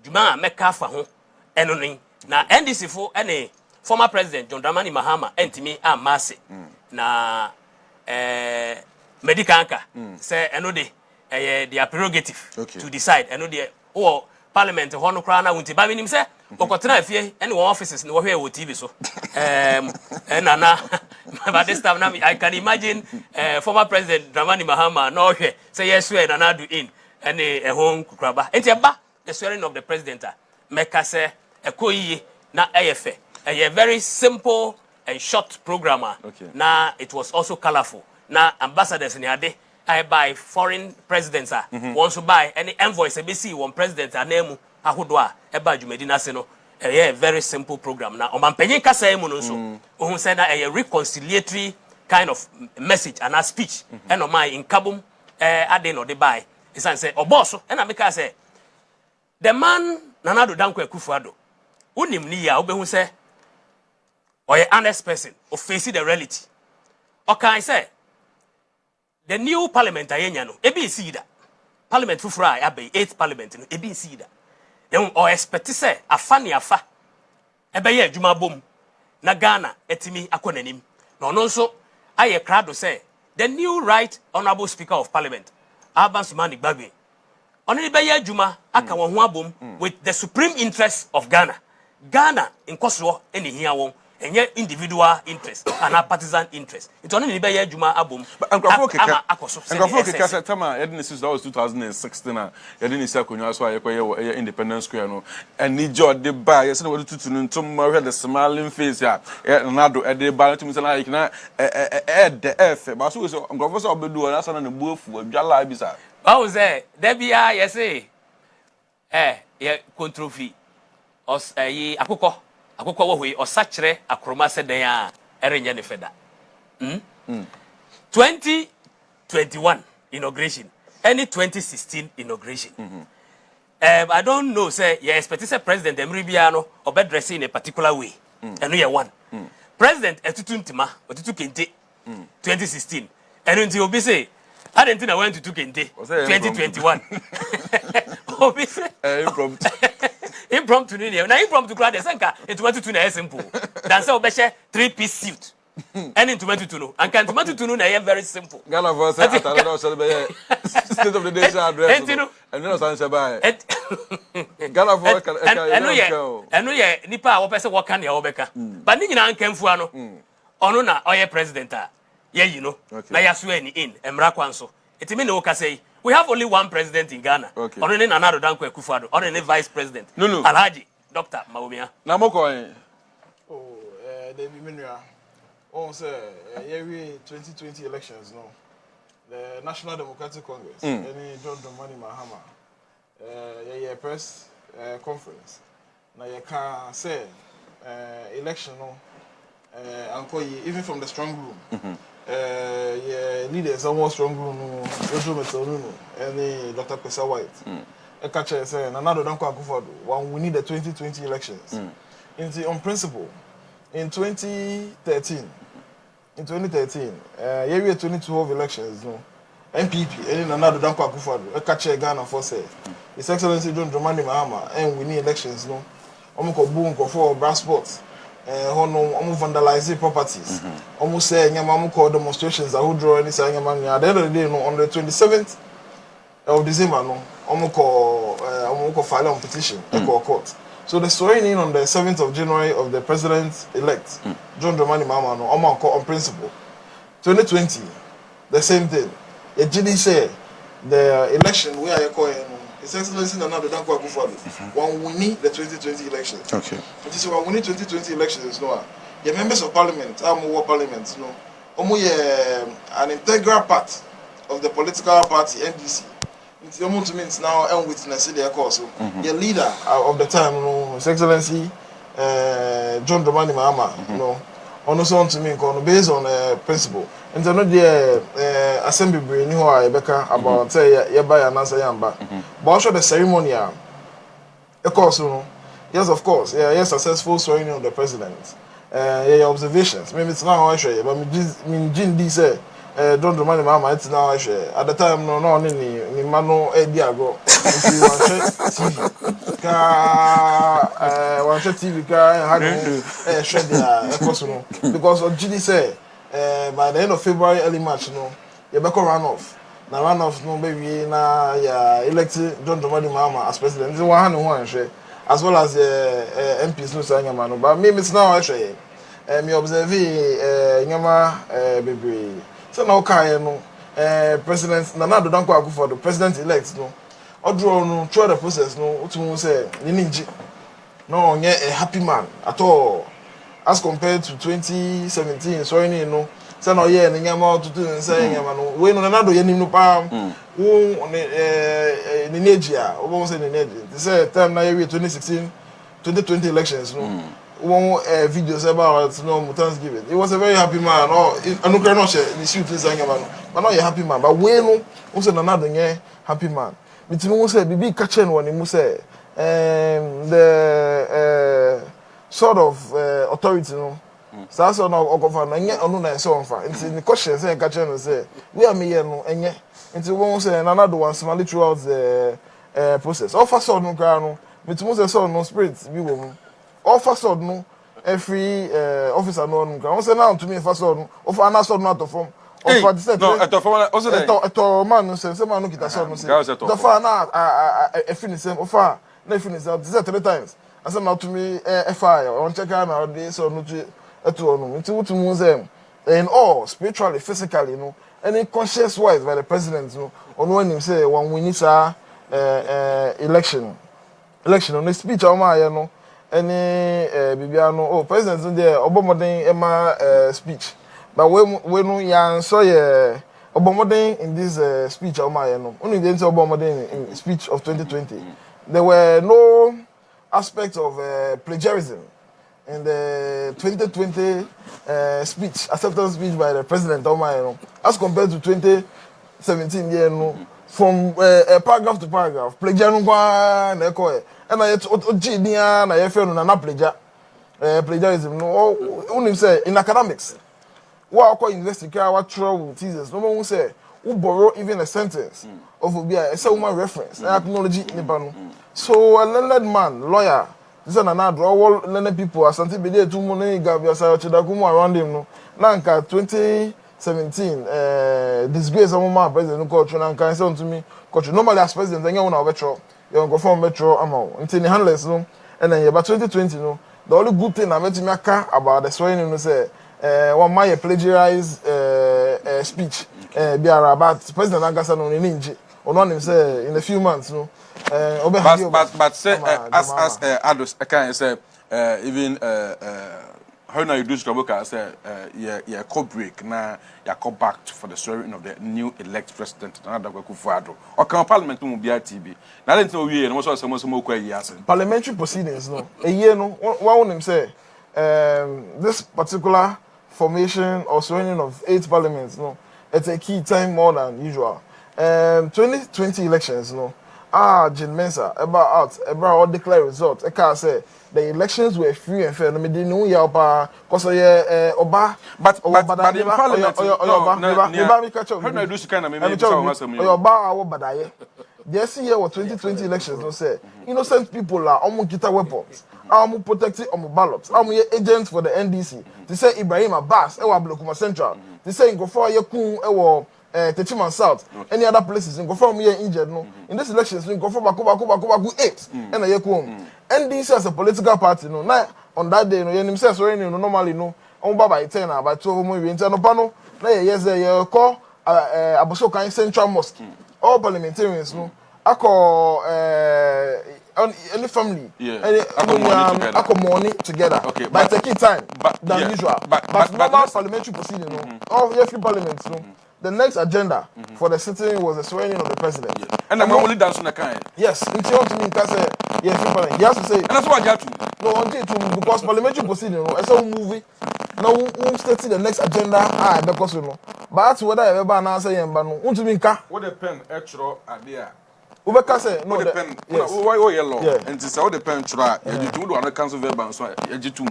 duma meka fa ho eno ni na NDC fo ene former president John Dramani Mahama entimi amase na medical anchor say eno de their prerogative to decide eno de parliament ho no kra na wunti ba minim say okotena afie ene one offices no hwe wo TV so nana by this time now I can imagine former president Dramani Mahama no hwe say yes we nana do in ene ehon kukraba enti eba the swearing of the president meka say ekoyi na AFE a very simple and short programmer. Okay. Na it was also colorful. Na ambassadors ni ade I buy foreign presidents want to buy any envoys ABC one president anemu ahodo a ba dwumadi na se no a very simple program na omampanyin kasa emu no so ohun say na a reconciliatory kind of message and a speech and on my in kabum ade no de buy isan say oboso and I make say the man Nanado Danko Akufo Addo unim ni ya obehu say or a honest person or face the reality okay say the new parliament ayenya no ebi see that parliament fufura abe 8th parliament no ebi see that then or expect say afa ne afa ebe ye adwuma bom na Ghana etimi akonanim no no so aye crowd say the new right honorable speaker of parliament Abansumani Gbagbe only be ye adwuma aka won ho abom with the supreme interest of Ghana in koso eni hia won enye individual interest and a partisan interest. It's only be adwuma abom. Akufo keka say tama yedin since that was 2016 yedin isi akonwa so ayekoye independence square no eni jode ba yes na wotutu ntum ma hwe the smiling face ya Nado ede ba ntum say na like na de efe ba so nkofo so obedu na sana na buafu adwala bi sa how say there be yes ye controversy os akukọ wo hoi osachire akroma seden a erenye ne feda 2021 inauguration any 2016 inauguration I don't know say you expect say president Emribia no obedress in a particular way and we one president etutuntima otutu kente 2016 and until obi say I didn't think I went to kente 2021 obi say impromptu ni na impromptu crowd dey senka into na simple than say obeshe 3-piece suit and into no and can to na very simple Ghana for say atare na so be state of the nation address and no san say buy Ghana for eno ye nipa a wo pese wo kan ya wo beka but ni nyina nkamfu ano ono na oye president a ye na ya so ani in emra kwanso etimi na wo ka say we have only one president in Ghana. Okay. Only Nanado Danko Akufo Addo. Only vice president. No. Alhaji Dr. Maumia. Na moko David Minua. On say 2020 elections no. The National Democratic Congress. Any John Dramani Mahama. Press conference. Na you can say election no. Even from the strong room. Leaders almost strong room E.A Mettle Nunoo and Dr. Pesa White. A catcher saying Nanado Danko Akufo Addo one we need the 2020 elections. On principle in 2013 year 2012 elections no MPP and Nanado Danko Akufo Addo a catcher Ghana for say His Excellency John Dramani Mahama and we need elections no omko boom ko for brass sports vandalize properties. Almost say nyama call demonstrations I would draw any say nyama at the end of the day no on the 27th of December no omo file on petition court. So the swearing in on the 7th of January of the president elect John Dramani Mahama no omo on principle. 2020 the same thing. It did say the election where I call His Excellency Nanado Danko Akufo Addo one we need the 2020 elections. Okay. It is one we need 2020 elections no. The members of parliament, parliament no. An integral part of the political party NDC. It almost means now and witness their cause. The leader of the time no His Excellency John Dramani Mahama no. On also to me based on principle. And so no the assembly bring you about say you buy an answer yamba. But also the ceremony of course no. Yes of course. Yes successful swearing of the president. Observations. Maybe it's now I share but me Jin say John Dramani Mahama it's now I share. At the time no ni mano diago. If you want TV one TV had share there because of GD say by the end of February early March no you be runoff. Na runoff no baby na ya elected John Dramani Mahama as president. This one share as well as MPs no say nyama no but me it's now I share. Me observe nyama baby. So now kai no president Nanado Danko Akufo Addo president elect no odro no through the process no utumu say ninji no a happy man at all as compared to 2017 so you know say no ye ne nyama tutu say nyama no we no Nana do ye nim no pa wo ne negia wo say ne negia say time na ye 2016 2020 elections no one videos about Thanksgiving. He was a very happy man. I don't care no share the shoot is man. But not a happy man. But we no also another happy man. But you say be catching one you say the sort of authority no. So that's no okofa na nye onu na so onfa. Nti the question say catching say we are me here no enye. Nti won say another one smally throughout the process. Offer so no kra no. But you say so no spirit be wo offer sword no every officer no no can say now to me first sword no offer an sword no to form offer the set no eto also eto man no say man no kita sword no say the far na finish them offer na finish them say 3 times I say now to me fire on check na dey so no to eto no nti wutu mu say in all spiritually physically you know any conscious wise by the president no on when him say one we need election on the speech o ma ye no any bibiano president there obomoden ema speech but we no yan so ye obomoden in this speech o ma ye no only dey say obomoden in speech of 2020 there were no aspect of plagiarism in the 2020 speech acceptance speech by the president o ma ye no as compared to 2017 year no from paragraph to paragraph plagiarism kwa na eko and I Ojinia na ye no na plagiarism no unim say in academics wa akọ university ka wa throw thesis no mo say who borrow even a sentence of obia say woman reference acknowledge in no so a learned man lawyer this na draw all learned people asante be there too mo na gabia say ochidakumu around him no na nka 2017 disgrace of my president ko tro na nka say to me ko normally as president anya wona obetro you go from metro amount until the handless no and then about 2020 no the only good thing I met me about the swearing no say one my plagiarized speech be about president Angasa no ninja or one say in a few months no but say as Addo can say even how now you do Straboka say yeah call break na ya call back for the swearing of the new elect president Darko Akufo Addo or can parliament will be TV na let no we no so some kwa years parliamentary proceedings no a year no one him say this particular formation or swearing of 8 parliaments no it's a key time more than usual 2020 elections no Jin Mensa about all declare results I can say the elections were free and fair. No, me didn't know ya oba, cause oba. But in parliament, how do you kind of me oba awo badaye. This year was 2020 elections. No say innocent people are almost get weapons. Almost protecting on ballots. Almost agents for the NDC. They say Ibrahim Abbas. Ewa Blokuma Central. They say go for Yekun. Ewa Techiman South. Any other places. Go for me injured. No. In this elections, go for Baku 8. And a Yekun. NDC as a political party, no. Now on that day, no. You say sorry, no. Normally, no. On by 10 by 12 more. We intend upon no. Yes, they call Abosokan Central Mosque. All parliamentarians, no. I call any family, any money together. Okay, by taking time than usual. But normal parliamentary proceeding, no. All every parliament, no. The next agenda for the sitting was the swearing of the president. Yeah. And I'm only dancing the kind. Yes, until to me, because he has to say. And that's what I have to. No, until to because parliamentary proceeding, no. It's a movie. Now, who stating the next agenda? Because you know. But that's what I ever answer him. But no, until me, what the pen extra idea. Ubeka say no the pen. Why yellow? And it's all the pen try. You do one council verbal so ejitum.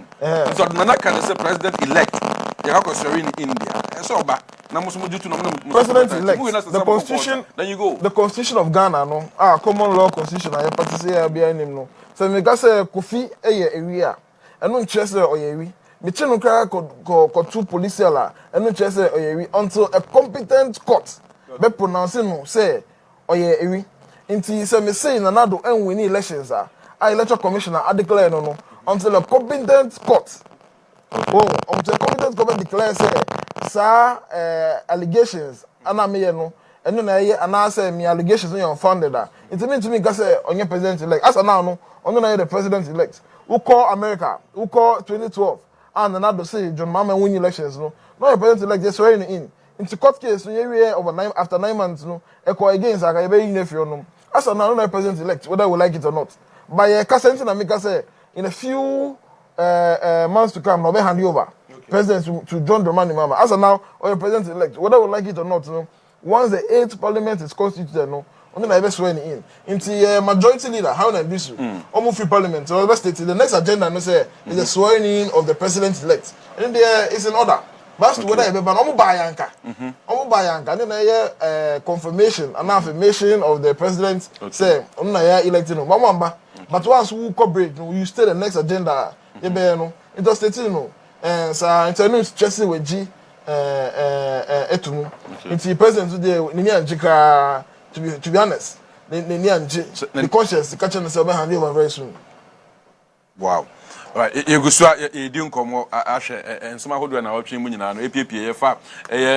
So Nana can say president elect. You have in India. And so back. President elect. The constitution. Then you go. The constitution of Ghana, no. Common law constitution. I participate behind him, no. So me say Kofi area. And no chese oyewi. Me cheno kra ko two policial. And no chese oyewi until a competent court be pronounce no say oyewi. Inti say me say Nanado and win elections electoral commissioner declare no until a competent court until a competent court declares say allegations ana me no eno na ye ana say me allegations no unfounded it mean to me say onye president elect as now no ono na the president elect who call America who call 2012 and Nunoo say John Mahama win elections no the president elect just swearing in into court case no year over after 9 months no echo against aka be in afio no as now no president elect whether we like it or not by Cassandra na make say in a few months to come no be hand over president to John Dramani Mahama as now or the president elect whether we like it or not no once the 8th parliament is constituted no only na be swearing in into majority leader how na do so almost free parliament so the state the next agenda no say is the swearing in of the president elect and there is an order but whether e be ban omo ba yanka then na confirmation and affirmation of the president say on na ya electing no mamba but once we cooperate no you stay the next agenda e be no it state no so internet stress with G etunu the president today ni anjika to be honest the conscience the catch say be hand over very soon. Wow. Right, you go so you didn't come and some who do an option when you know APPA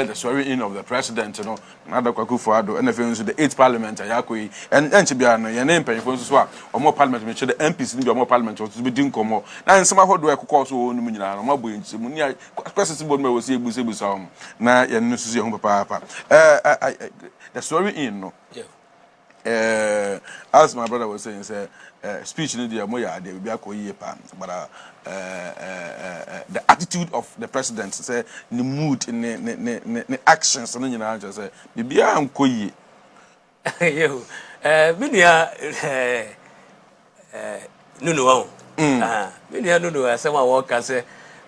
the swearing in of the president, you know, Akufo Addo, and the 8th parliament, and to be your name penny for or more parliament, which the MPs in your more parliament or to be doing come more. And some who do a cook also on the Munina, more boy, President Board was able to say, now, and this is your home papa. The swearing in, no. As my brother was saying, say, speech in the Moya, they will be a coye pan, but the attitude of the president, say, the mood in the actions, and then you just say, maybe I'm coye. Yo, Minia Nunoo, Minia Nunoo, as someone walk and say,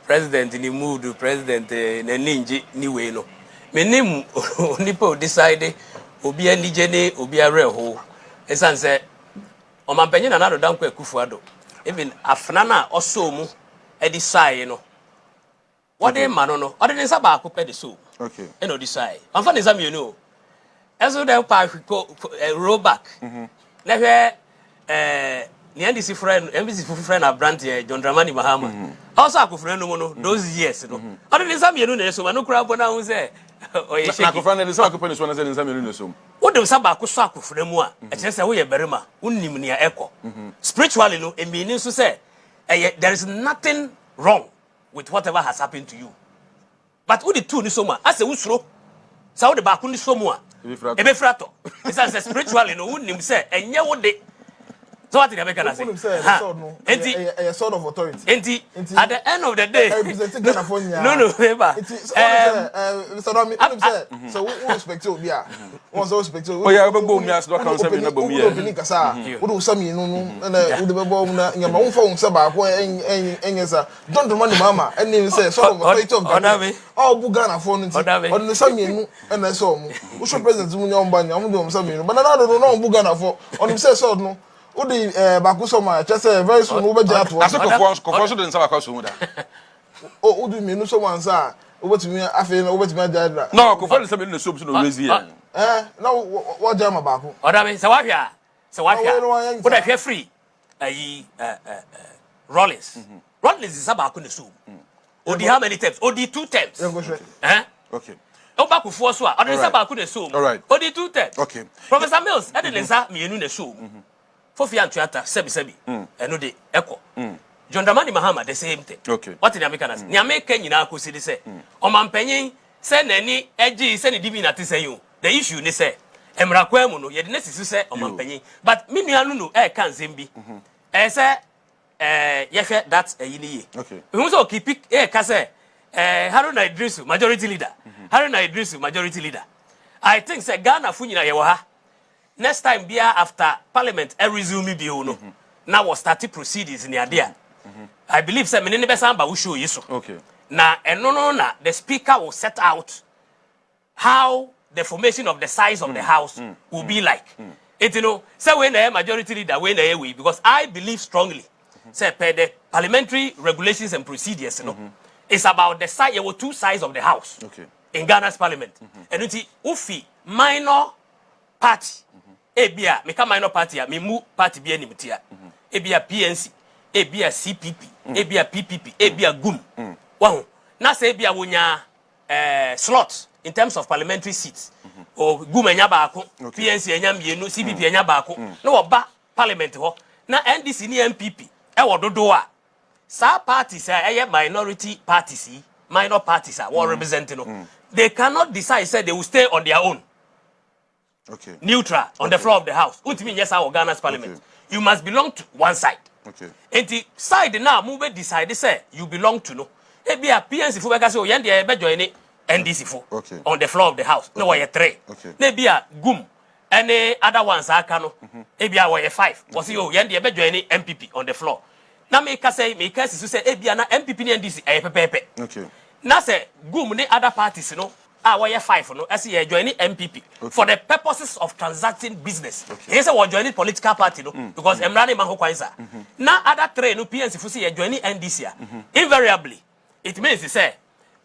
president in the mood, president, the ninja, new way, no. My name, Nipo decided. Obi anijene obi areho esan se o mampanyi na nado danko Akufo Addo even afna na oso mu edi sai no wode ma no ode ne saba akopɛ de so okay eno di sai amfa ne zame no eso de pa ko roll back na hwe ne ndisi friend MBC friend na brand John Dramani Mahama also akofre no mu no those years no ode ne zame no na so ma no kura bo na hu se na ko friend so akopɛ ne so na se ne zame no so what do saba ko so akofre mu a e kire se wo ye berima unnim ne ekɔ spiritually no e meaning so say there is nothing wrong with whatever has happened to you but who the two ni so mu as e wusuro sa wo de ba ko ni so mu a e be frato it says spiritually no unnim say enye wo de so what did I make an answer? A sort of authority. At the end of the day, no, so who expect you? Yeah, who expect you? Oh yeah, we go me as do kan say me na bo me. Opening kasa. Who do some you no na who the bo na nyama won fa won say ba ko enyesa. Don't Dramani Mahama and say sort of authority of Odame. Oh Bugana for no. On the some you and I saw mu. Who should president mu nyom ban nyam do some you. But na no Bugana for on him say so no. Odi bakusoma just very soon we be ato. Aso kofo so de nsa bakaso mu da. Oh odi me no so wan sa obetumi afi na obetumi ajadra. No, kofo de se me no so no raise here. Na what jama bako. Odame se wahia. Se wahia. Would I feel free? Rollins. Rollins is abako ne so. Odi how many times? Odi 2 times. Okay. Obakufo so a odi nsa bako ne so. All right. Odi 2 times. Okay. Professor Mills edi nsa mienu ne so. Fofi antuata sebi eno de eko John Dramani Mahama the same thing. Okay. What in America nas ni America nyina ko si de say o mampanyin say nani agi say ne dibi na te say you the issue ni say emra kwa mu no ye de nesi say o mampanyin but me nua no no kan nsem bi say ye hwe that yini ye okay we so keep ka say Haruna Idrisu majority leader Haruna Idrisu majority leader I think say Ghana fu nyina ye wo ha next time bia after parliament resume bi no now was starting proceedings in Adia. I believe say menene be samba wo show yeso okay na eno na the speaker will set out how the formation of the size of the house will be like it you know say when the majority leader when the way because I believe strongly say per the parliamentary regulations and procedures you know it's about the size there were 2 sides of the house okay in Ghana's parliament and it ufi minor party ebia meka minor party a memu party bia nimtia ebia PNC ebia CPP ebia PPP ebia GUM wahu na say ebia wonya slot in terms of parliamentary seats or GUM enya baako PNC enya mienu CPP enya baako na oba parliament ho na NDC ni MPP e wododo a sa parties minority parties, minor parties are representing. They cannot decide say they will stay on their own. Okay. Neutral on the floor of the house. What mean yes our Ghana's parliament. Okay. You must belong to one side. Okay. And the side now move decide say you belong to no. Ebi a PNC fu beka say o yende e be join NDC fu on the floor of the house. No we 3. Okay. Na bi a gum any other ones aka no. Ebi a we 5. Was you yende e be join MPP on the floor. Na me ka say ebi a na MPP ni NDC e pepepe. Okay. Na say gum ni other parties no. We 5 no. As you join MPP for the purposes of transacting business. He say we join political party no because emrani man ho kwansa. Na other 3 no PNC fu say join NDC. Invariably it means say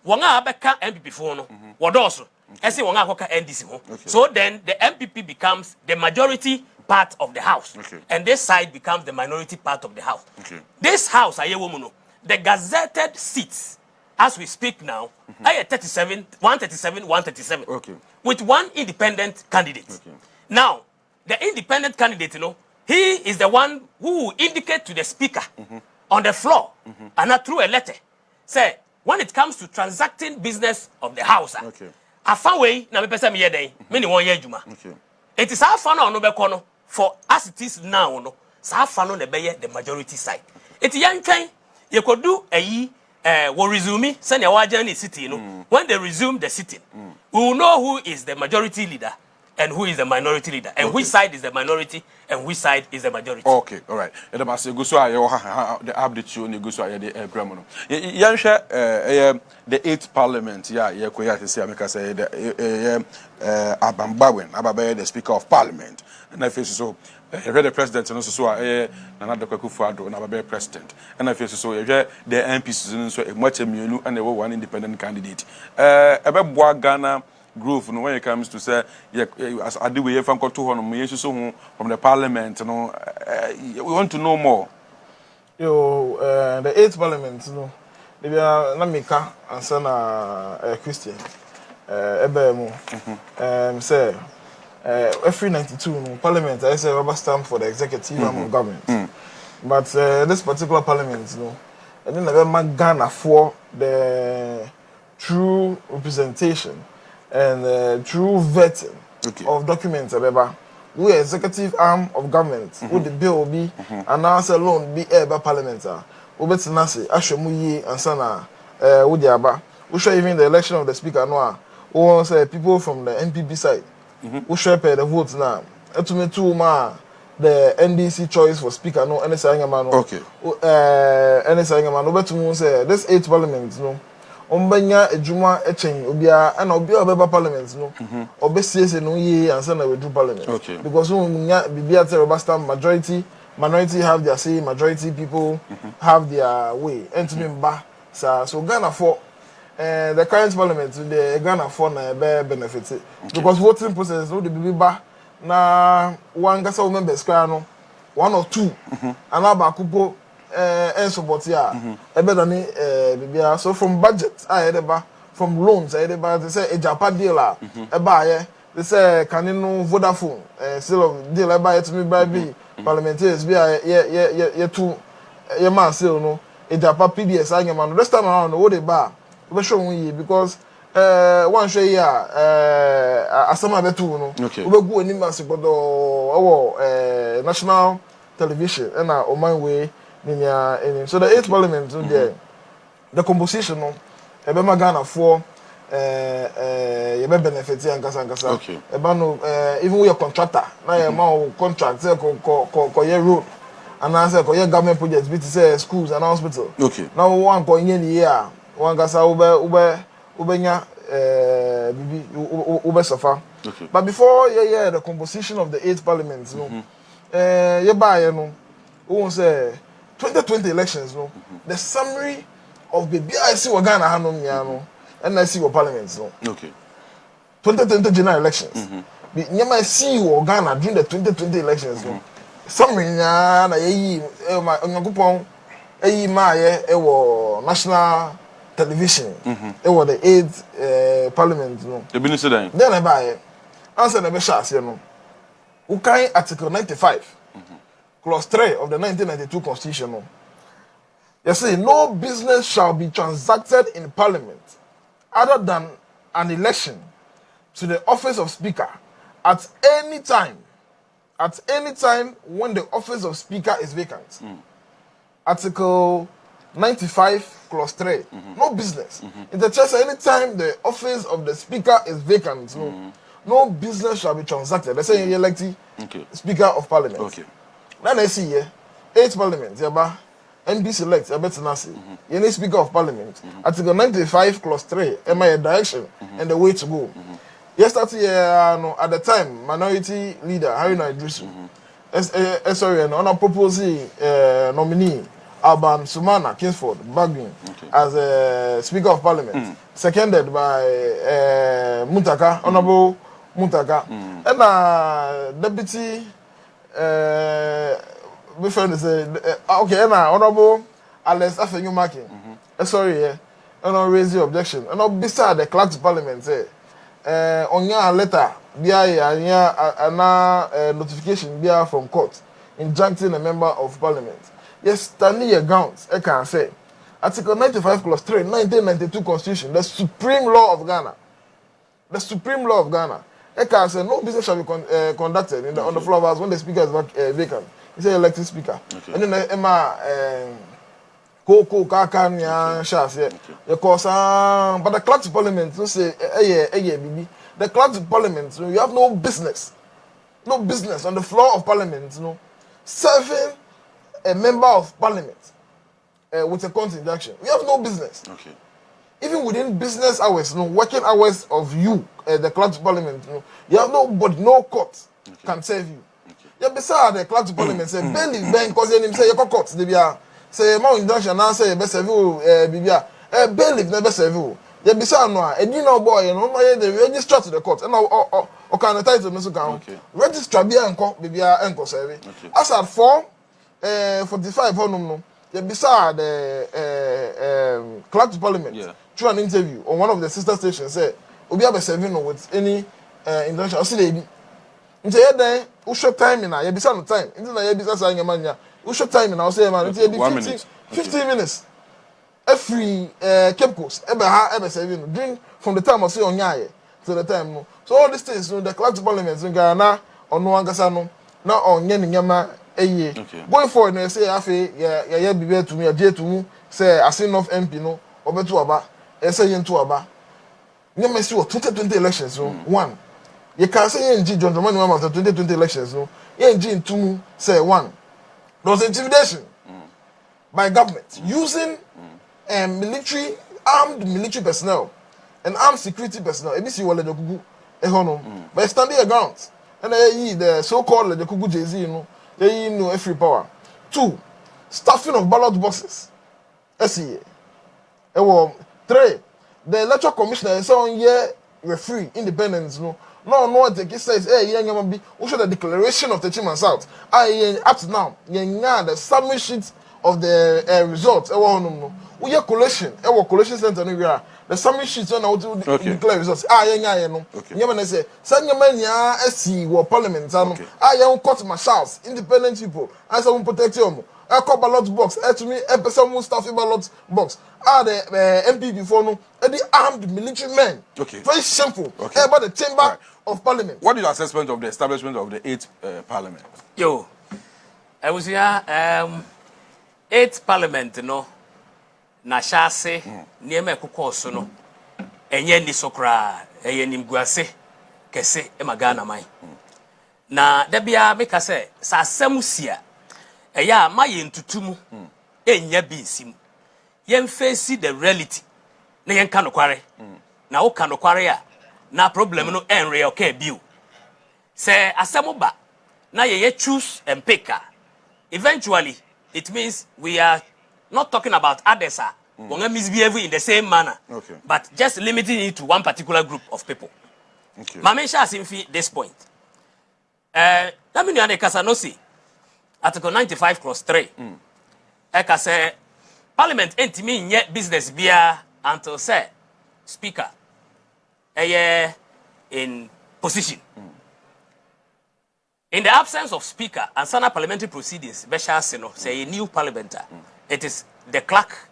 wonga abeka MPP fu no wodoso. Ese wonga akoka NDC ho. So then the MPP becomes the majority part of the house. And this side becomes the minority part of the house. This house ayewomuno the gazetted seats as we speak now, I 137. Okay. With one independent candidate. Okay. Now, the independent candidate, he is the one who will indicate to the speaker on the floor and not through a letter. Say, when it comes to transacting business of the house, a far way, na me pesa me yede, many 1 year juma. It is our fan no be kono for as it is now, no. Sa fan no be the majority side. It yan train, you could do a will resume send a journey city. When they resume the sitting, we will know who is the majority leader and who is the minority leader, and which side is the minority and which side is the majority. Okay, all right. The update you go so the grammar. The 8th parliament, to say Abambawen, the speaker of parliament, and I feel so. I read the president and also another Akufo Addo and president. And I feel so the MPs so much and they were one independent candidate. About Ghana growth when it comes to say as I do we from from the parliament, we want to know more. The 8th parliament, maybe Namika and Sana Christian. Say every 92 parliament I say rubber stamp for the executive arm of government. But this particular parliament, I didn't have Ghana for the true representation and true vetting of documents. We executive arm of government, would the bill be announced alone be ever parliament. Ubet Nasi, Ashemuyi, and Sana, Udiaba. We show even the election of the speaker Noah, who say people from the NPP side. Who share the votes now? To me too, the NDC choice for speaker no any saying man. Okay. Any saying man. But to say this 8th parliament no. Ombanya ejuma echen obia and obia obeba parliament no. Obesiese no ye and say na we do parliament. Okay. Because nya bibia tell rubber stamp minority have their say, majority people have their way. And to me ba so Ghana for the current parliament, the Ghana for na benefit because voting process no the be ba na one gasa members kra no 1 or 2 anaba kupo support ya better than bibia. So from budget from loans they say a Japan deal they say can no Vodafone still of deal to me by be parliamentarians be two man still no a Japan PDS man this time around what they buy because one show here asama betu no obegu oni masibodo owo national television and oman way ninya so the 8th parliament the composition no ebe magana for you benefit and kasa okay no even we a contractor na your man contract say ko your road and answer ko your government projects be to say schools and hospital okay now one ko yen year one gasa ubenya bibi sofa. Okay. But before the composition of the 8th parliament who say 2020 elections the summary of the BIC wa Ghana hanom nya and I see what parliament okay 2020 general elections nyama see what Ghana during the 2020 elections summary nya na yeyi onyakopon eyi ma national television it was the 8th parliament the minister then I buy answer the best article 95 clause 3 of the 1992 constitution You see, no business shall be transacted in Parliament other than an election to the office of Speaker at any time when the office of Speaker is vacant. Article 95 clause 3. No business. In the church, anytime the office of the Speaker is vacant, no business shall be transacted. Let's say you elect Speaker of Parliament. Okay. Then I see here, 8th Parliament, NB select, you need Speaker of Parliament. Article 95 clause 3, am I a direction and the way to go. Yesterday, at the time, minority leader Haruna Idrisu, sorry, on a proposing nominee Alban Sumana Kingsford Bagbin as a Speaker of Parliament, seconded by Muntaka, Honorable Muntaka, and Deputy. My friend is okay, and Honorable Alex Afenyu Marking. Sorry, and raise the objection. And beside the clerk to Parliament, on your letter, notification from court injuncting a member of Parliament. Yes, standing your grounds, I can say. Article 95 clause 3, 1992 Constitution, the supreme law of Ghana. The supreme law of Ghana. I can say no business shall be conducted on the floor of house when the speaker is vacant. He said elected speaker. Okay. And then Emma Kakan Shas, but the clerk to Parliament, you say, baby. The clerk to Parliament, you have no business on the floor of Parliament, serving a member of Parliament with a court injunction. You have no business. Okay. Even within business hours, working hours of you, the clerk to Parliament, you have nobody, no court can serve you. Yeah, beside the clerk to Parliament say, Benny Ben, cause him say, you court, they be say, my injunction now say, best serve you, Bibia, Benny never serve you. Yeah, beside no, and you know, boy, they register to the court, and now, or can the title, Mr. Gown, register be and court, Bibia, and serve. As at 4:45, no, yeah, beside the clerk to Parliament, through an interview on one of the sister stations, say, we have a serving with any injunction, I see nti ye den wo short time na ye bisa no time nti na ye bisa sa nyamanya wo short time na wo say man nti ye be 15 minutes every Cape Coast e be ha e be serving no drink from the time I say onyaye to the time no so all these things the clerk to Parliament in Ghana ono angasa no na onye ne nyama eye going forward na say afi ye bibe to me je to mu say asin of MP no obeto aba e say ye nto aba nyama si 2020 elections no one. You can say John Dramani after 2020 elections, no? In two say one. There was intimidation by government using armed military personnel and armed security personnel. ABC wale Jokugu ehono. By standing your grounds. And the so-called Jokugu JZ, you know every power. 2. Staffing of ballot boxes. SEA. 3. The electoral commissioner is on year referee independence, no, the case says, hey, young be who should the declaration of the team and south. Up to now, the summary sheet of the results. We have collation, collation center. The summary sheets on how to declare results. You say, Sanyamania, SC, or parliament. I am court marshals, independent people. I say, protect you. A ballot box, to me, a person staff ballot box. The MP before no, the armed military men. Okay. Very simple. Okay. About the chamber of Parliament. What is your assessment of the establishment of the 8th Parliament? Yo, I was here, 8th Parliament, na shase, nieme kukoso no, enye ni sokra, enye ni mguase, kese, emagana mai. Na debia meka se, sa semusia, eya ma yentutumu enya binsim yen face the reality na yen kanokware na wo kanokware ya na problem no enre okay biu say asemuba na ye choose and pick eventually it means we are not talking about others wonga misbehave in the same manner but just limiting it to one particular group of people mama sha simfi this point let me know the kasanosi Article 95 clause 3. Eka say Parliament entimi nye business bia until say Speaker in position. In the absence of Speaker and sana parliamentary proceedings, Besha Seno say a new parliamenter. It is the clerk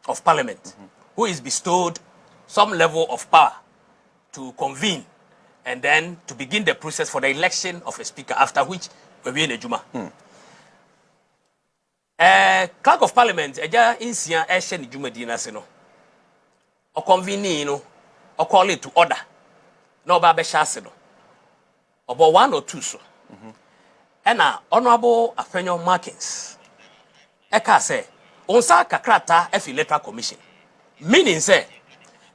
of parliament, who is bestowed some level of power to convene and then to begin the process for the election of a speaker, after which we will be in a Juma. Clerk of parliament, eja insia eshe ni Juma dina seno. O convene no, o call it to order. No ba be shase no. About 1 or 2 so. And Honorable Afenyo Markins, eka say, onsa kakrata efi electoral commission. Meaning say,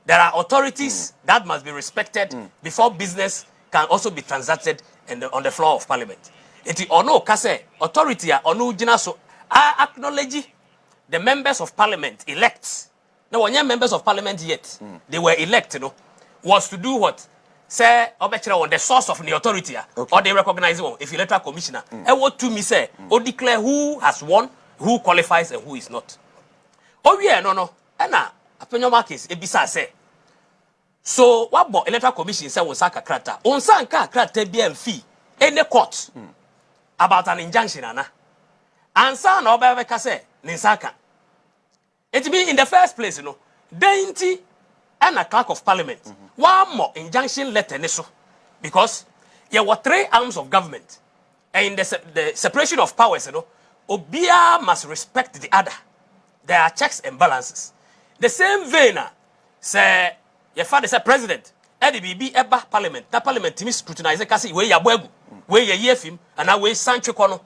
there are authorities that must be respected before business can also be transacted on the floor of parliament. Iti ono kase authority ono jina so I acknowledge the members of parliament elect. Now when you members of parliament yet, they were elected, was to do what? Say on the source of the authority, or they recognize one if electoral commissioner. And what to me say, or declare who has won, who qualifies and who is not. Oh yeah, no. And Afenyo Markins, ebisa say. So what about electoral commission say on saka krata? On sanka krata BMF any court about an injunction ana. And son or bebe say ninsaka. It be in the first place, dainty and a clerk of parliament. One more injunction letter neso. Because there were 3 arms of government. And in the separation of powers, Obia must respect the other. There are checks and balances. The same vein, say, your father said, President, Eddie BB Eba Parliament, that Parliament to scrutinize the Cassie, where you are, where you hear him, and I way Sancho Kono.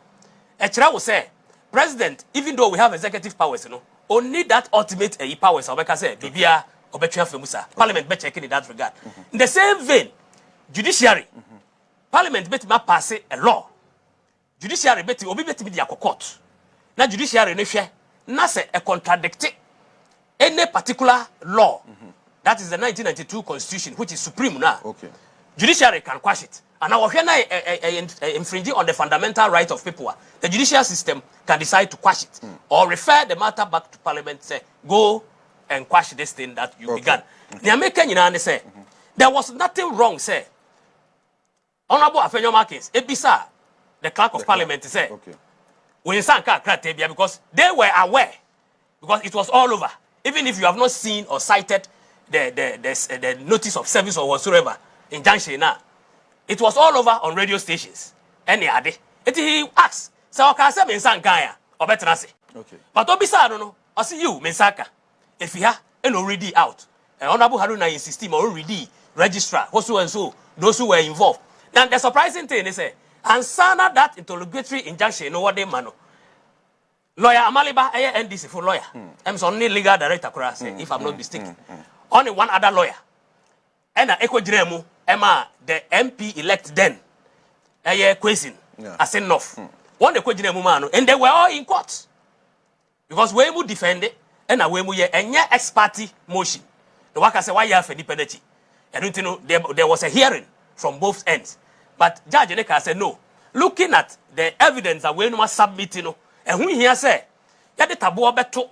Echra will say, President, even though we have executive powers, only that ultimate powers, I say, BBA, Obetua Femusa, Parliament be checking in that regard. In the same vein, judiciary, Parliament bet ma pass a law. Judiciary bet obi bet be their court. Now judiciary ne share, na se a contradict any particular law. That is the 1992 Constitution, which is supreme now. Okay. Judiciary can quash it. And now, if infringing on the fundamental right of people, the judicial system can decide to quash it or refer the matter back to Parliament. Say, go and quash this thing that you began. The American, say, there was nothing wrong. Say, Honorable Afenyo Markins, Ebisa, the clerk of Parliament, say, when Sanka Kratebia, because they were aware, because it was all over. Even if you have not seen or cited the notice of service or whatsoever injunction now, it was all over on radio stations. Any ade. He asks, so I say Mensaka or better say. Okay. But Obisa, I don't know. I see you, Mensaka. If you have already out, Honorable Haruna insisted already registrar, who and so, those who were involved. Now the surprising thing is, and sana that interrogatory injunction, no what they mano. Lawyer Amaliba, NDC for lawyer. I'm only legal director, if I'm not mistaken. Only one other lawyer. And Eko Jiremu, Emma, the MP elect then, question, as enough. One the Jiremu man, and they were all in court. Because we will defend it, and we will and ex party motion. The worker said, why you have a dependency? I don't know, there was a hearing from both ends. But Judge Neka said, no. Looking at the evidence that we must submit, and when he say, ya the tabu beto,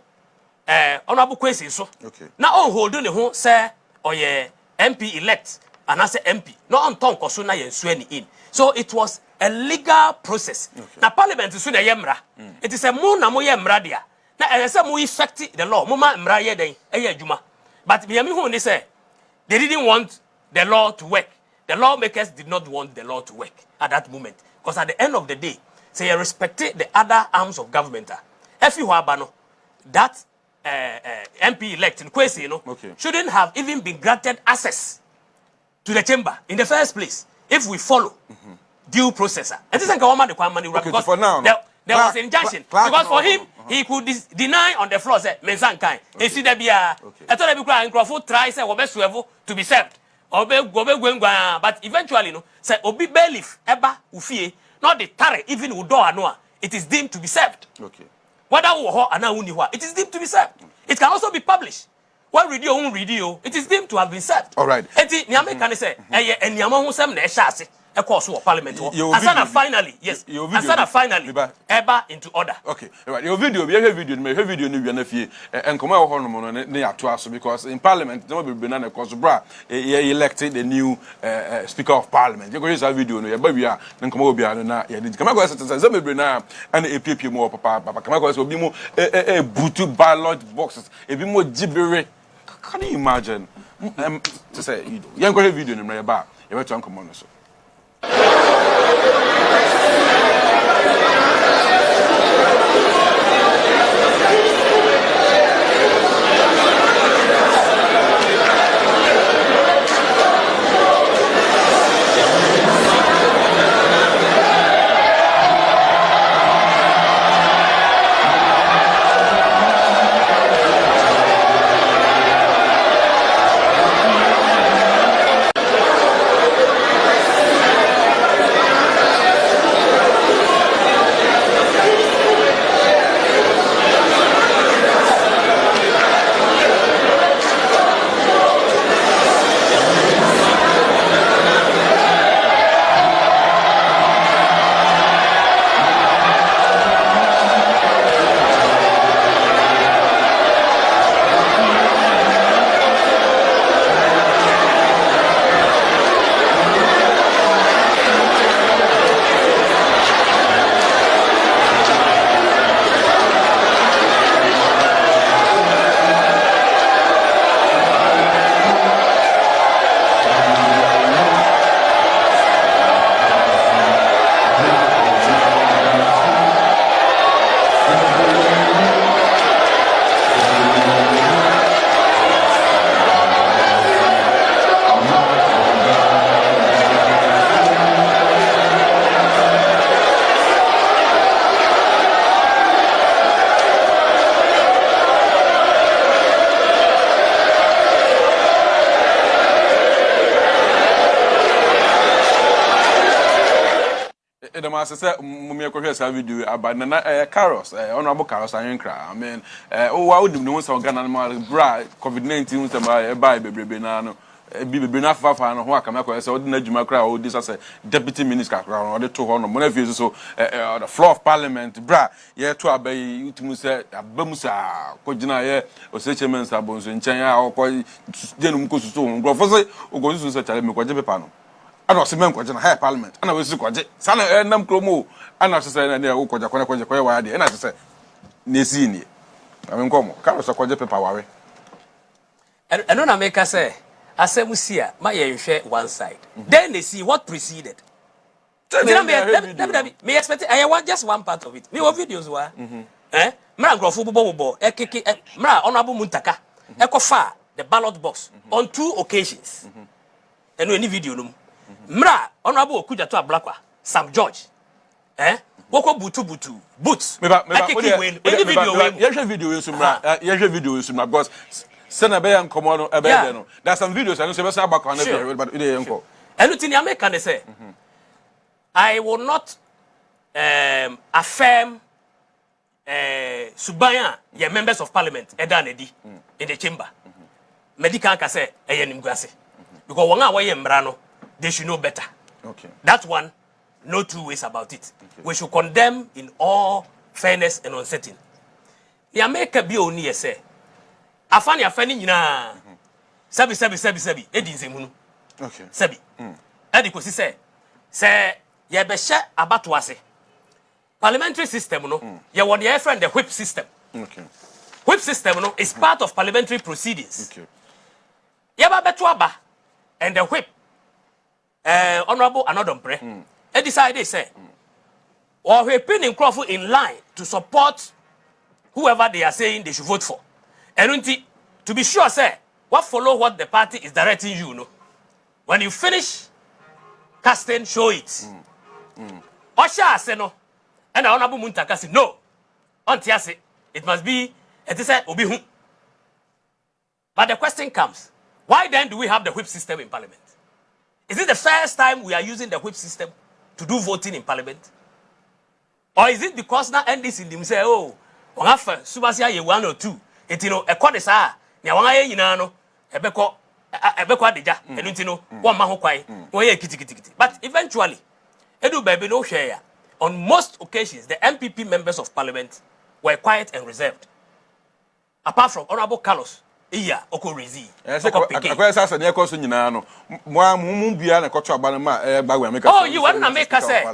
honorable question so. Okay. Now on hold on the whole say, or ye MP elect, and I say MP. No on tongue or sooner ye swearing in. So it was a legal process. Okay. Now Parliament is soon a yemra. It is a moon na mo yemra dia. Now I say mo effect the law. Muma mra ye den eye juma. But me who they say they didn't want the law to work. The lawmakers did not want the law to work at that moment. Because at the end of the day, say you respect the other arms of government. If you have that MP elect in Kwesi, shouldn't have even been granted access to the chamber in the first place if we follow due process. And this is because for now, there was an injunction. Because for him, he could deny on the floor, say, Mensankai. He see there be a Crawford tries to be served. But eventually, say, Obi bailiff, Eba, Ufie, not the tare, even Udo Anoa, it is deemed to be served. Okay. Whether it is deemed to be served. It can also be published. When radio, it is deemed to have been served. All right. Eti Nyame can say, and Yamon Sam Neshasi, course of parliament. Asana finally, yes. Asana finally, ever into order. Okay, right. Your video, we have video, me have video ni na fie and come out hono ne ato so because in parliament no be na cause bra elected the new speaker of parliament. You go use that video no ya ba wi a na come obi anu na ya come go say me bre na and epiepie mo papa come go say obi mo butu ballot boxes ebi mo jibere. Can you imagine? To say you do. You go have video no ya ba. You better come on so. The master said, Mummy, I video about Carlos, honorable Carlos, I mean, oh, I wouldn't know some Ghana bra COVID-19 by baby banana. Be enough for and walk. I'm so Najima crowd, this as a deputy minister crown or the 200 money so the floor of parliament, bra, yeah, to obey you to Musa, Bamusa, Kojina, or such a man's abons in China or Denum Kusu, Grofose, or goes to such a Mukajapano. I was a member of the high parliament, and I was a Sana and Nam Cromo, and I said, and there, and I said, Nesini. I mean, come, Carlos, a quadruple power. And I make us say, I say, we see my share one side. Then they see what preceded. Me expect I want just one part of it. Me what videos were? Mra Grofo Bobo, Mra Honorable Muntaka, Ekofa, the ballot box on 2 occasions. And any video no. Mra Honorable Okuja to Ablakwa, Sam George. Woko butu boots. Any video is Mra because Senabe and Commodore Abedeno. There's some videos I don't say about on the but they uncle. Anything I can say. I will not affirm Subaya, your members of parliament, Edanedi, in the chamber. Medical can say, Ayanimgrassi. Because one hour Mbrano, they should know better. Okay. That one, no 2 ways about it. Okay. We should condemn in all fairness and uncertainty. The America be only say, Afani afani na Sabi, Edin Zemunu. Okay. Sabi. Edikosi say Yebesha Abatuase. Parliamentary system, no, you want your friend the whip system. Okay. Whip system, no, is part of parliamentary proceedings. Okay. Yaba Betuaba and the whip, Honorable Anodompre, they decided, say, or we're pinning Crawford in line to support whoever they are saying they should vote for. And to be sure, say, what follow what the party is directing you, no? When you finish casting, show it. Osha say no. And Honorable Muntaka say no. Auntie say it must be, it is a obi. But the question comes, why then do we have the whip system in parliament? Is it the first time we are using the whip system to do voting in parliament? Or is it because now NDC themselves, oh, on have Subasia ye 1 or 2, it a codesa, Yawana Yinano, Ebeko, ebekwa deja enu ntino one ma ho kwai won ye kiti but eventually edu baby no hwe ya on most occasions the MPP members of parliament were quiet and reserved apart from honorable Carlos iya okorezi akwai sasa ne ekoso nyina no mo bia na koto aba ma ba we make oh you want na make say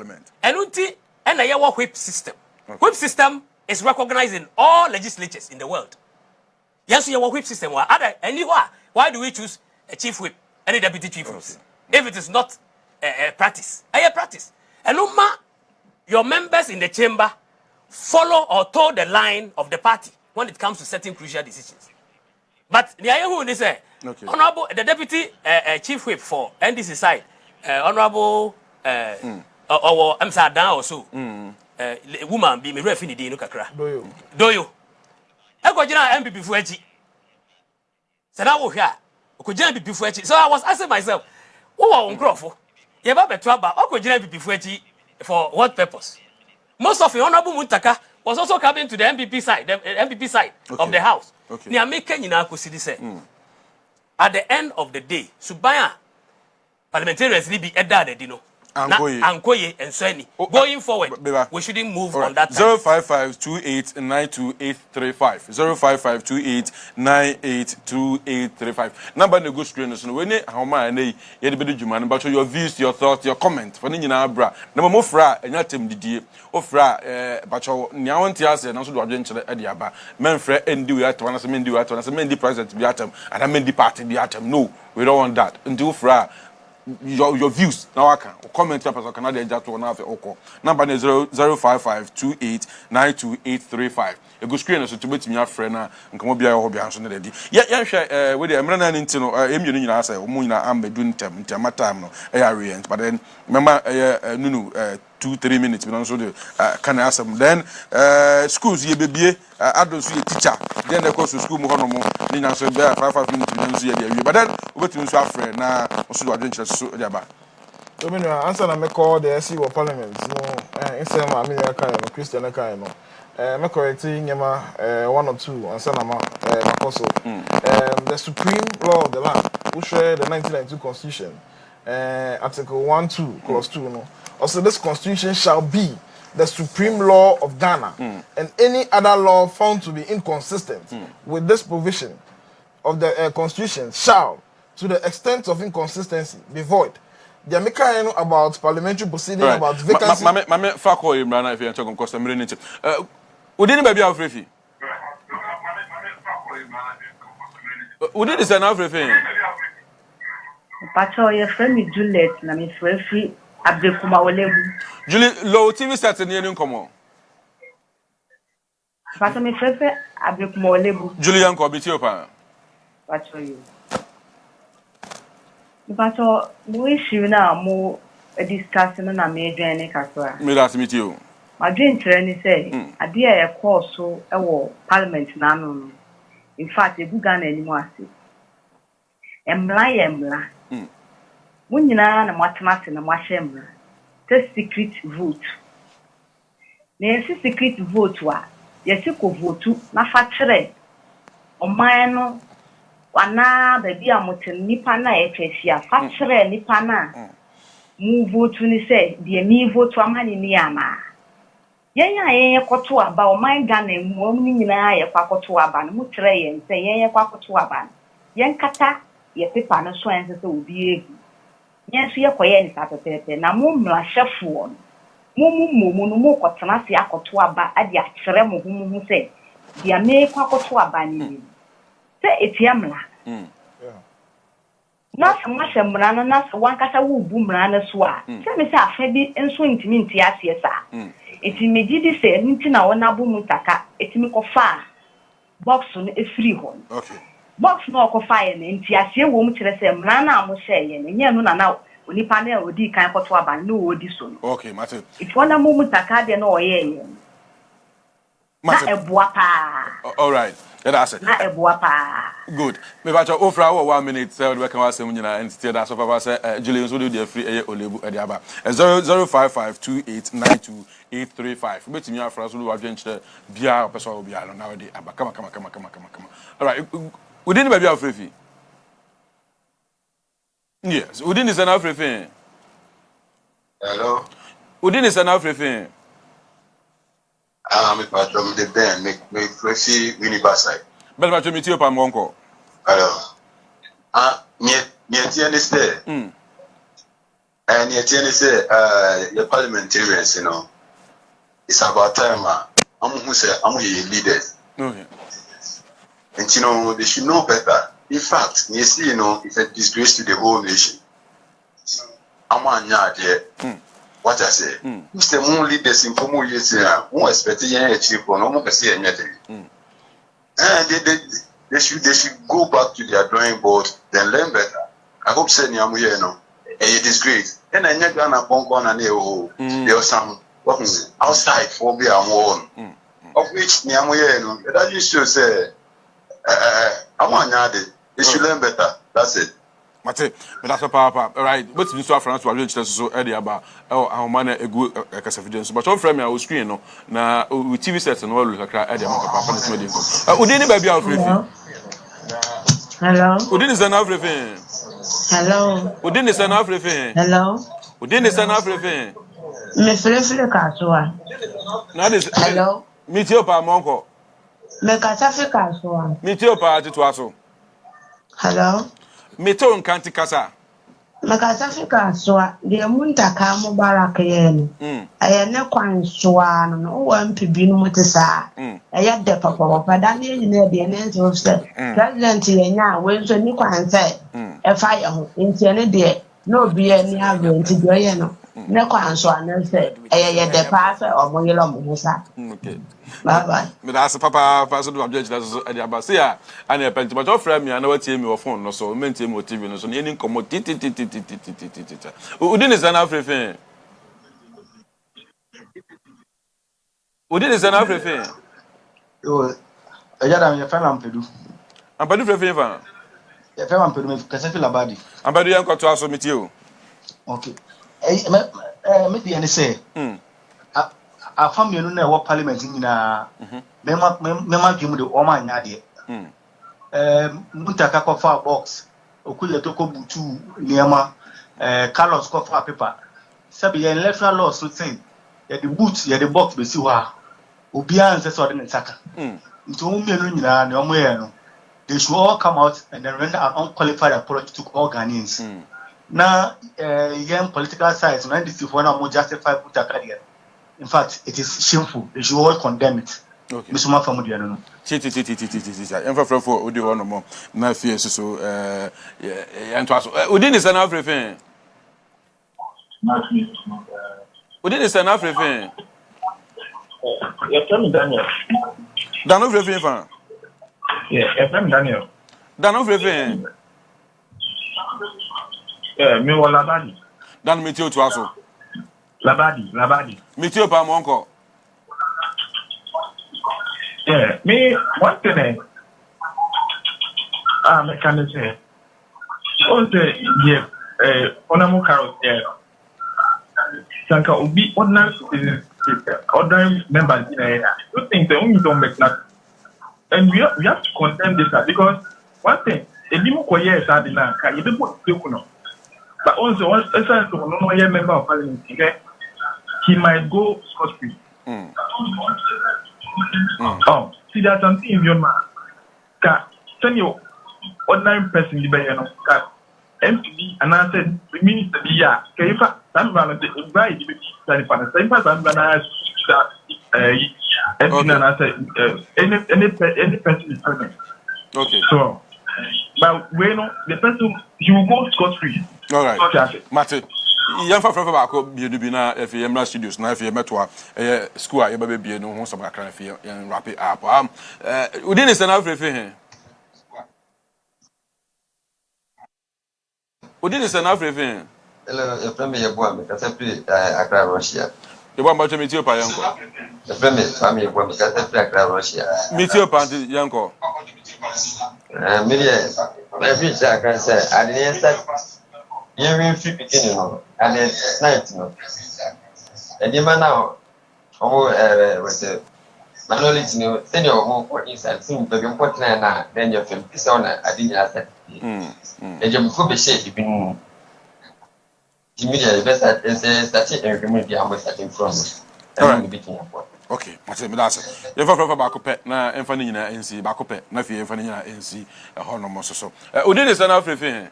enu nti na ye wo whip system whip system is recognized in all legislatures in the world. Yes, you have a whip system. Why do we choose a chief whip and a deputy chief whip? If it is not a practice, a practice. And your members in the chamber follow or toe the line of the party when it comes to certain crucial decisions. But honorable the deputy chief whip for NDC side, honorable or I'm sorry, down also. Woman be me refi ni no kakra doyo ekojina MPP fu achi sada wo hwa okojina MPP fu achi so I was asking myself wo wo nkrofo ye ba beto aba okojina MPP fu achi for what purpose? Most of the honorable Muntaka was also coming to the MPP side of the house ni ameka nyina akosidi say at the end of the day subaya parliamentarians ni bi eda de no Ankoye and Sweni. Going forward, we shouldn't move on that. 05528928335. 05528982835. Number no go screen so when how man na ye de bedu juma but your views, your thoughts, your comment. For ni na bra. Na mo fra enya tem didie. O fra but nya wonti ase na so do adwen kire e de aba. Men fra endi we atom na se men di we atom na se men di president bi atom and men di party bi atom. No, we don't want that. Until fra your views now I can comment your person Canada just to na oko number 05528928335 e go screen so to betimi afre na nkomo bia ho bia so na dedi ya hwe we dey emra na nti no emienu nyina say omo nyina ambedu ntem time no e arrange but then remember Nunu 2-3 minutes we don't so the can asem then schools ye bebie adults ye teacher then the course school mo hono mo ni na so be 5 minutes we so ye dey but then we betimi so afre na so do adventure so dey aba so me no answer na me call the SC of parliament no insem amenya kan no Christian kan no me correct nyama 1 or 2 answer na ma apostle the supreme law of the land who share the 1992 constitution article 1-2 clause 2 no also this constitution shall be the supreme law of Ghana and any other law found to be inconsistent with this provision of the constitution shall to the extent of inconsistency be void. The American about parliamentary proceeding right. About vacancy. Mame fa call him rana if you talk because I'm really Udini baby out frefi. Udini say now frefi. Pacho your friend is Juliet na me frefi Abdekuma Olebu. Julie low TV set ni enu nkomo. Pacho me frefi Abdekuma Olebu. Julian ko biti opa. Pacho you. Pacho mo issue na mo discuss na me dwen kakra. Me last meet you. My dream training say ade a course so e wo parliament na no. In fact, e buga na enimu ase. Emla. Munyina na mathematics na mwashemra. The secret vote. Na secret vote wa yesi ko vote na fa kire. Oman no wana da bia moten nipa na etwafia fa kire nipa na. Mu vote ni say de mi vote amani ni ama. Yen koto aba oman Ghana mu ni nyina ye kwakoto aba no mu kire yen say yen kwakoto aba. Yen kata ye pepa no so en se obi egu. Yen so ye koye ni sapepepe na mu mla hyefoɔ mu no mu kotena se akoto aba ade a kire mu hu se dia me kwakoto aba ni se etiamla na so ma hemra no na so wankasa wo bu mra no so a se me se afa bi enso ntimi nti ase sa eti megidi se nti na wona bu mutaka etimi kofa box no efiri ho okay box no kofa ye na nti ase wo mu kire se mra na mo hye ye na nya no na onipa na odi kan koto aba no odi so no okay mate eti wona mu mutaka de na oye ye mate na eboa pa all right that's it. Good. Me bacha ofra 1 minute say we can wasem nyina entity that so papa say Julian so do free Olebu e aba 00558928835 betimi afra so do wadwen kire bia person obi alo na we dey aba kama all right we didn't baby afrefi Yes, within the South African. Hello. Within the South African. I'm from the band, make flexi minibus. But my meet you up, uncle. Hello. Near Tianis there. And near Tianis, the parliamentarians, you know, it's about time. I'm who say, I'm leaders. Okay. And you know, they should know better. In fact, you see, you know, it's a disgrace to the whole nation. I'm on yard here. What I say, Mr. Moon leaders in Pomo years, more expecting a cheap one, almost say anything. And they should go back to their drawing board, then learn better. I hope saying no, it is great. And I never gonna bump on an euro. There was some outside for me and one. Of which Niamoyeno, that you should say, I'm on yard. They should learn better. That's it. Mate, but that's a papa. All right, what's been so France to arrange so earlier about our man a good casafidence. But on frame our screen, no, now with TV sets and all look like Eddie Papa. Would anybody be out for you? Hello. Within the South African. Hello. Within the South African. Hello. Within the South African. Miss Leslie Kasua. Now this. Hello. Meet your pa monko. Me Kasafi Kasua. Meet your pa to aso. Hello. Meto nkanti kasa. Me Kasafi Kasua. The munta kamu barakayeni. Ayane kwansua no MPB no mutisa. Aya de papa dani nyina de nenso ofse. President yenya wenso ni kwanse. E fa ye ho. Nti ne de no bi ani agro nti do ye no. Ne kwansua ne se ye de pa se omoyelo musa. Okay. Bye bye. Me that's papa so do object that's so the abase ya and e penti but ofra me na watie me phone no so me tie me TV no so ne ni nkomo titi udin is an african udin is an african yo ejada me fa Ampedu frefin fa ya fa Ampedu me kasa fi labadi Ampedu yan kwato aso metie o okay me bi ene say a family no na wo parliament nyina mema dwum de o ma nya de muntaka kofa box okuye to ko butu niama Carlos kofa paper sabi ya electoral law so say ya the boot ya the box be si wa obi an say so de ntaka nti o mienu nyina na o mo ye no they should all come out and then render an unqualified apology to all Ghanaians na young political sides when this is one of more justify Mutaka there. In fact, it is shameful. They should all condemn it. Okay. Mr. Famudi, I don't know. I'm for Udi one more. My fear so and Udin is an African. Udin is an African. You're telling Daniel. Dan of Refin. Yeah, FM Daniel. Dan of Refin. Me wa Labadi. Dan meet you to aso. Labadi. Meet you pa monko. Yeah, me one thing. Me can say. On say yeah, onamu carrot yeah. Sanka ubi ordinary members in area. You think they only don't make that. And we have to condemn this because one thing, a little quiet side in a car, you don't put no. But also, once a member of parliament, okay, he might go scot-free. Oh, see, there's something in your man. Send your ordinary person, you know, MPB, and I said, the minister, yeah, okay, if I'm going to invite you to the same person, I'm going to ask and I said, any person is present. Okay. So, but when the person, you will go scot-free. All right. Mate, young for back up, you be now if you are studios, now if you met school, you may be no one some kind of and wrap it up. We didn't send out everything. We didn't send out everything. Hello, your premier boy, because I play Accra, Russia. The one about to meet your uncle. The premier family boy, because I play Accra, Russia. Meet your party, uncle. Million, every I can say, I didn't start. You're free beginning, and it's night. And you man now, with the knowledge, send your more inside, soon, but you're then your film persona, I didn't ask that. And you could be said, immediately best at starting agreement be am starting from. Okay, mate me that's it. You for back up na emfa ni nyina NC back up na fie emfa ni nyina NC e ho no mo so. Odi dey stand afre fe.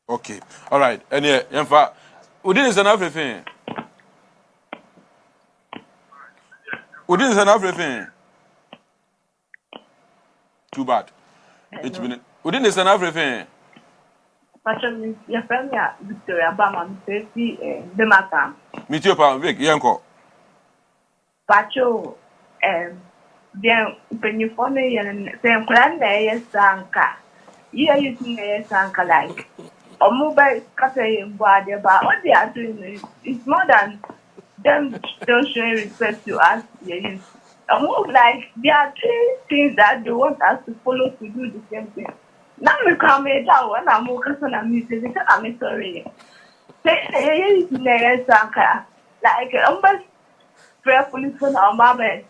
Okay. All right. Any emfa odi dey stand afre fe. Odi dey stand afre fe. Too bad. It's been odi dey stand afre fe. Passion your family Victoria Bama safety Demata. Meet you pa Vic yenko. Pacho bien penifone yen se nkranda yesanka. You are using yesanka like mobile cafe embody but what they are doing is more than them don't show respect to us. Yes. Like there are three things that they want us to follow to do the same thing. Now we come down when I'm working on music because I'm sorry. Say yesanka like almost prayerfully for our mama.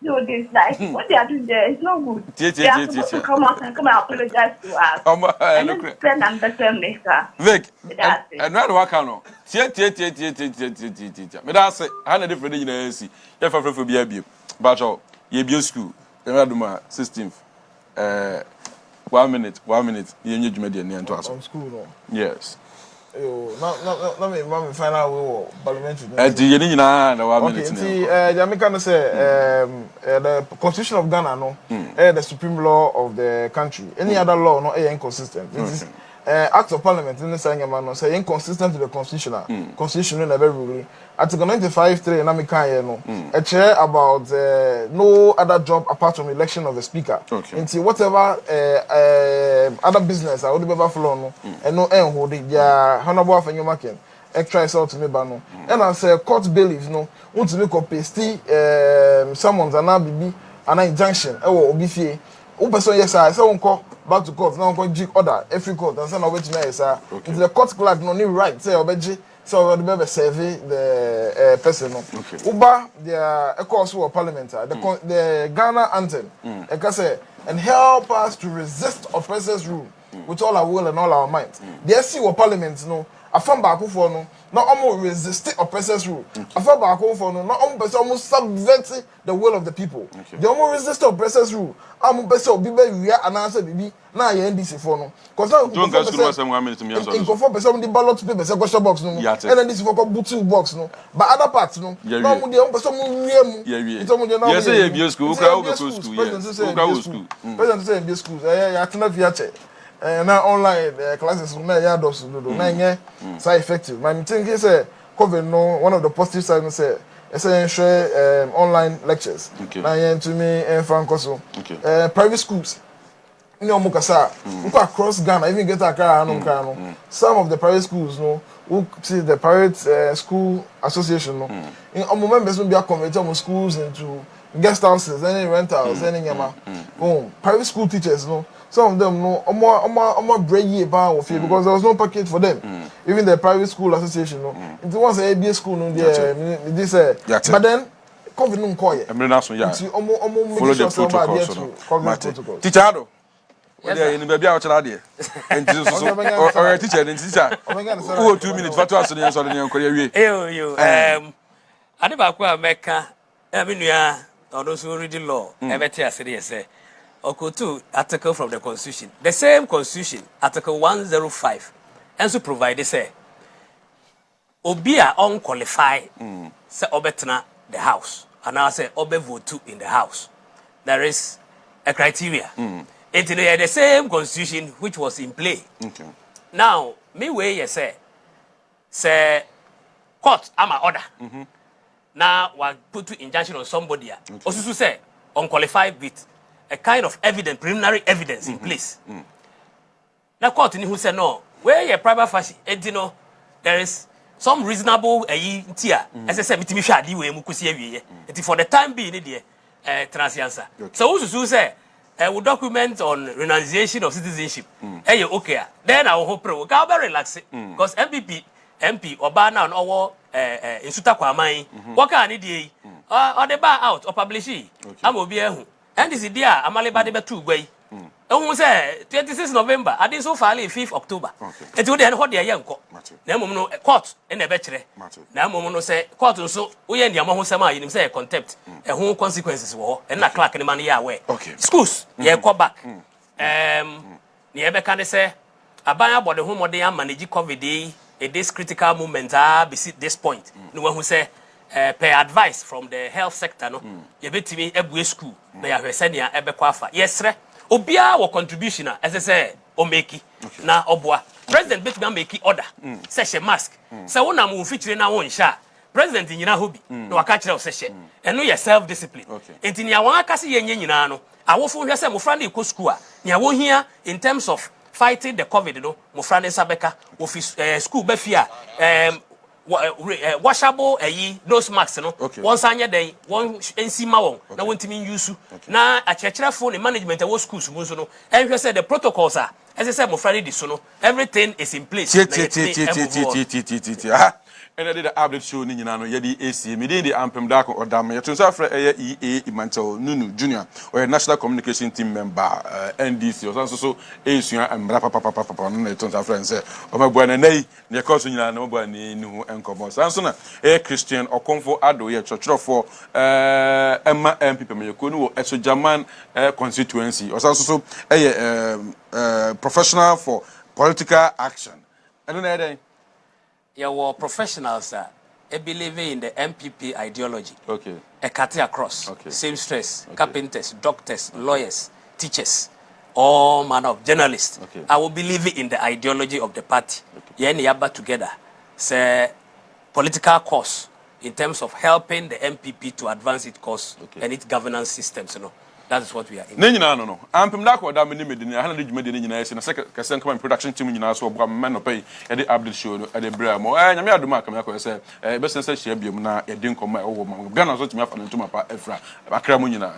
Do this like what they are doing there is no good. They are supposed to come out and apologize to us. And then spend and better maker. Vic, and not work on. Me that's it. I had a different university. If I for be but you be school. The 16th. 1 minute. You need to media near to us. On school, no? Yes. Yo, no, me find out we parliamentary. You need na 1 minute. Okay, see, Jamaica say the Constitution of Ghana, no, the supreme law of the country. Any other law, no, inconsistent. This is Act of Parliament in the saying man say inconsistent to the Constitution. Constitution never really. Article 95(3) na me kan no. A chair about no other job apart from election of the speaker. Until whatever other business I would be flow no and no hold it ya honorable afenyo maken extra salt to me ba no. And I say court bailiffs no want to make up paste summons and bibi an injunction e wo obi fie. Who person yes I say wonko back to court now wonko jig order every court and say na wait na yes into the court clerk no need right say obeji so we be serve the person no uba their course for parliament the Ghana anthem e can say and help us to resist oppressors rule with all our will and all our might. The SC or parliament no afam ba Akufo no na omo resist oppressors rule. Afam ba Akufo no na omo person omo subvert the will of the people. The omo resist oppressors rule. Omo person obi be wia anansa bibi na ye NDC for no. Cause now don't go school say 1 minute me answer. In for person the ballot paper say question box no. And NDC for booting box no. But other parts no. Na omo the omo person mo wie mu. It's omo the na. Yes say be school. Go school. President say be school. Ya tena via che. Now online classes na ya dos do na nye so effective. My think is COVID no one of the positive sides say share online lectures. Na yen to me en francoso. Private schools. Ni omo kasa across Ghana even get Accra no no. Some of the private schools no who see the private school association no. In omo members will be convert omo schools into guest houses, any rentals, any yama. Private school teachers no. Some of them no more brave about because there was no package for them. Even the private school association no. It was a ABA school no this but then COVID no call. Follow the protocol. Teacher Addo. There in baby out there. And or teacher Who 2 minutes for to ask the answer the enquiry. Ade ba ko America me nua ono so read law e beti asere say Okotu article from the Constitution. The same Constitution, Article 105, also provided say, Obia unqualified, say obetna the house, and now say obe vote in the house. There is a criteria. It is the same Constitution which was in play. Now, me way you say court ama order. Now one put to injunction on somebody. Also say unqualified with a kind of evidence, preliminary evidence in place. Now, court who said no, where your private fashion, and you know, there is some reasonable tier. As I said, for the time being, transiancer. So, who say, we document on renunciation of citizenship. Hey, okay, then I will hope we can relax because MP, Obana, and our in Sutakwamai, what can it or the bar out or publish it. I will be a and this idea, Amale Bade Betu way. who say 26 November, I did so far 5th October. And to the end, what they are young court. Now, court in a betray. Now, Momo say, court so, we end Yamaho Sama, you say contempt, and whole consequences war, and not clerk in the money away. Okay. Schools, yeah, call back. Never can say, I buy about the home of the manage COVID, this critical moment, beside this point. No one who say, per advice from the health sector, no, you bet me every school, they are senior, ebe kwafa. Yes, sir. Obia wo contribution as I say o make na obwa president bet me make order say mask say wona mo feature na won sha president nyina hobi na waka kire o say eno ye self discipline enti nia won aka se ye nyina no awofo hwe say mo fra na ko school a nia wo hia in terms of fighting the covid no mo fra na sabeka office school ba fia washable those masks no one sanya den one ensima won na wontimi use na akyerkyerefo ne management of schools mu so no ehwe say the protocols are as I said mo friend di so no everything is in place and I did the update show ni nyina no ye di AC me dey the Ampem Darko Odame ye tunso afre E.A Mettle Nunoo Junior or national communication team member NDC or so esua amra papa no tunso afre say o mabua na nei ne cause nyina no mabua ni hu enkomo sanso na Christian Akufo Addo ye churchofo emma MPP me ko no eso German constituency or so professional for political action and then your professionals believe in the MPP ideology. Okay. A cut across. Okay. Same stress. Okay. Carpenters, doctors, lawyers, teachers, all manner of journalists. Okay. I will believe in the ideology of the party. Okay. Yaba together. Say political cause in terms of helping the MPP to advance its cause and its governance systems. You know. That is what we are in. No. Ampem Darko Odame ni medini ahana de jumede ni nyina ese na kase come production team nyina so obwa men no pay e de update show no e de bra mo nyame adoma kam yakọ se be sense hia biom na e de nkomo e wo Ghana so timi afa no ntoma pa efra akra mu nyina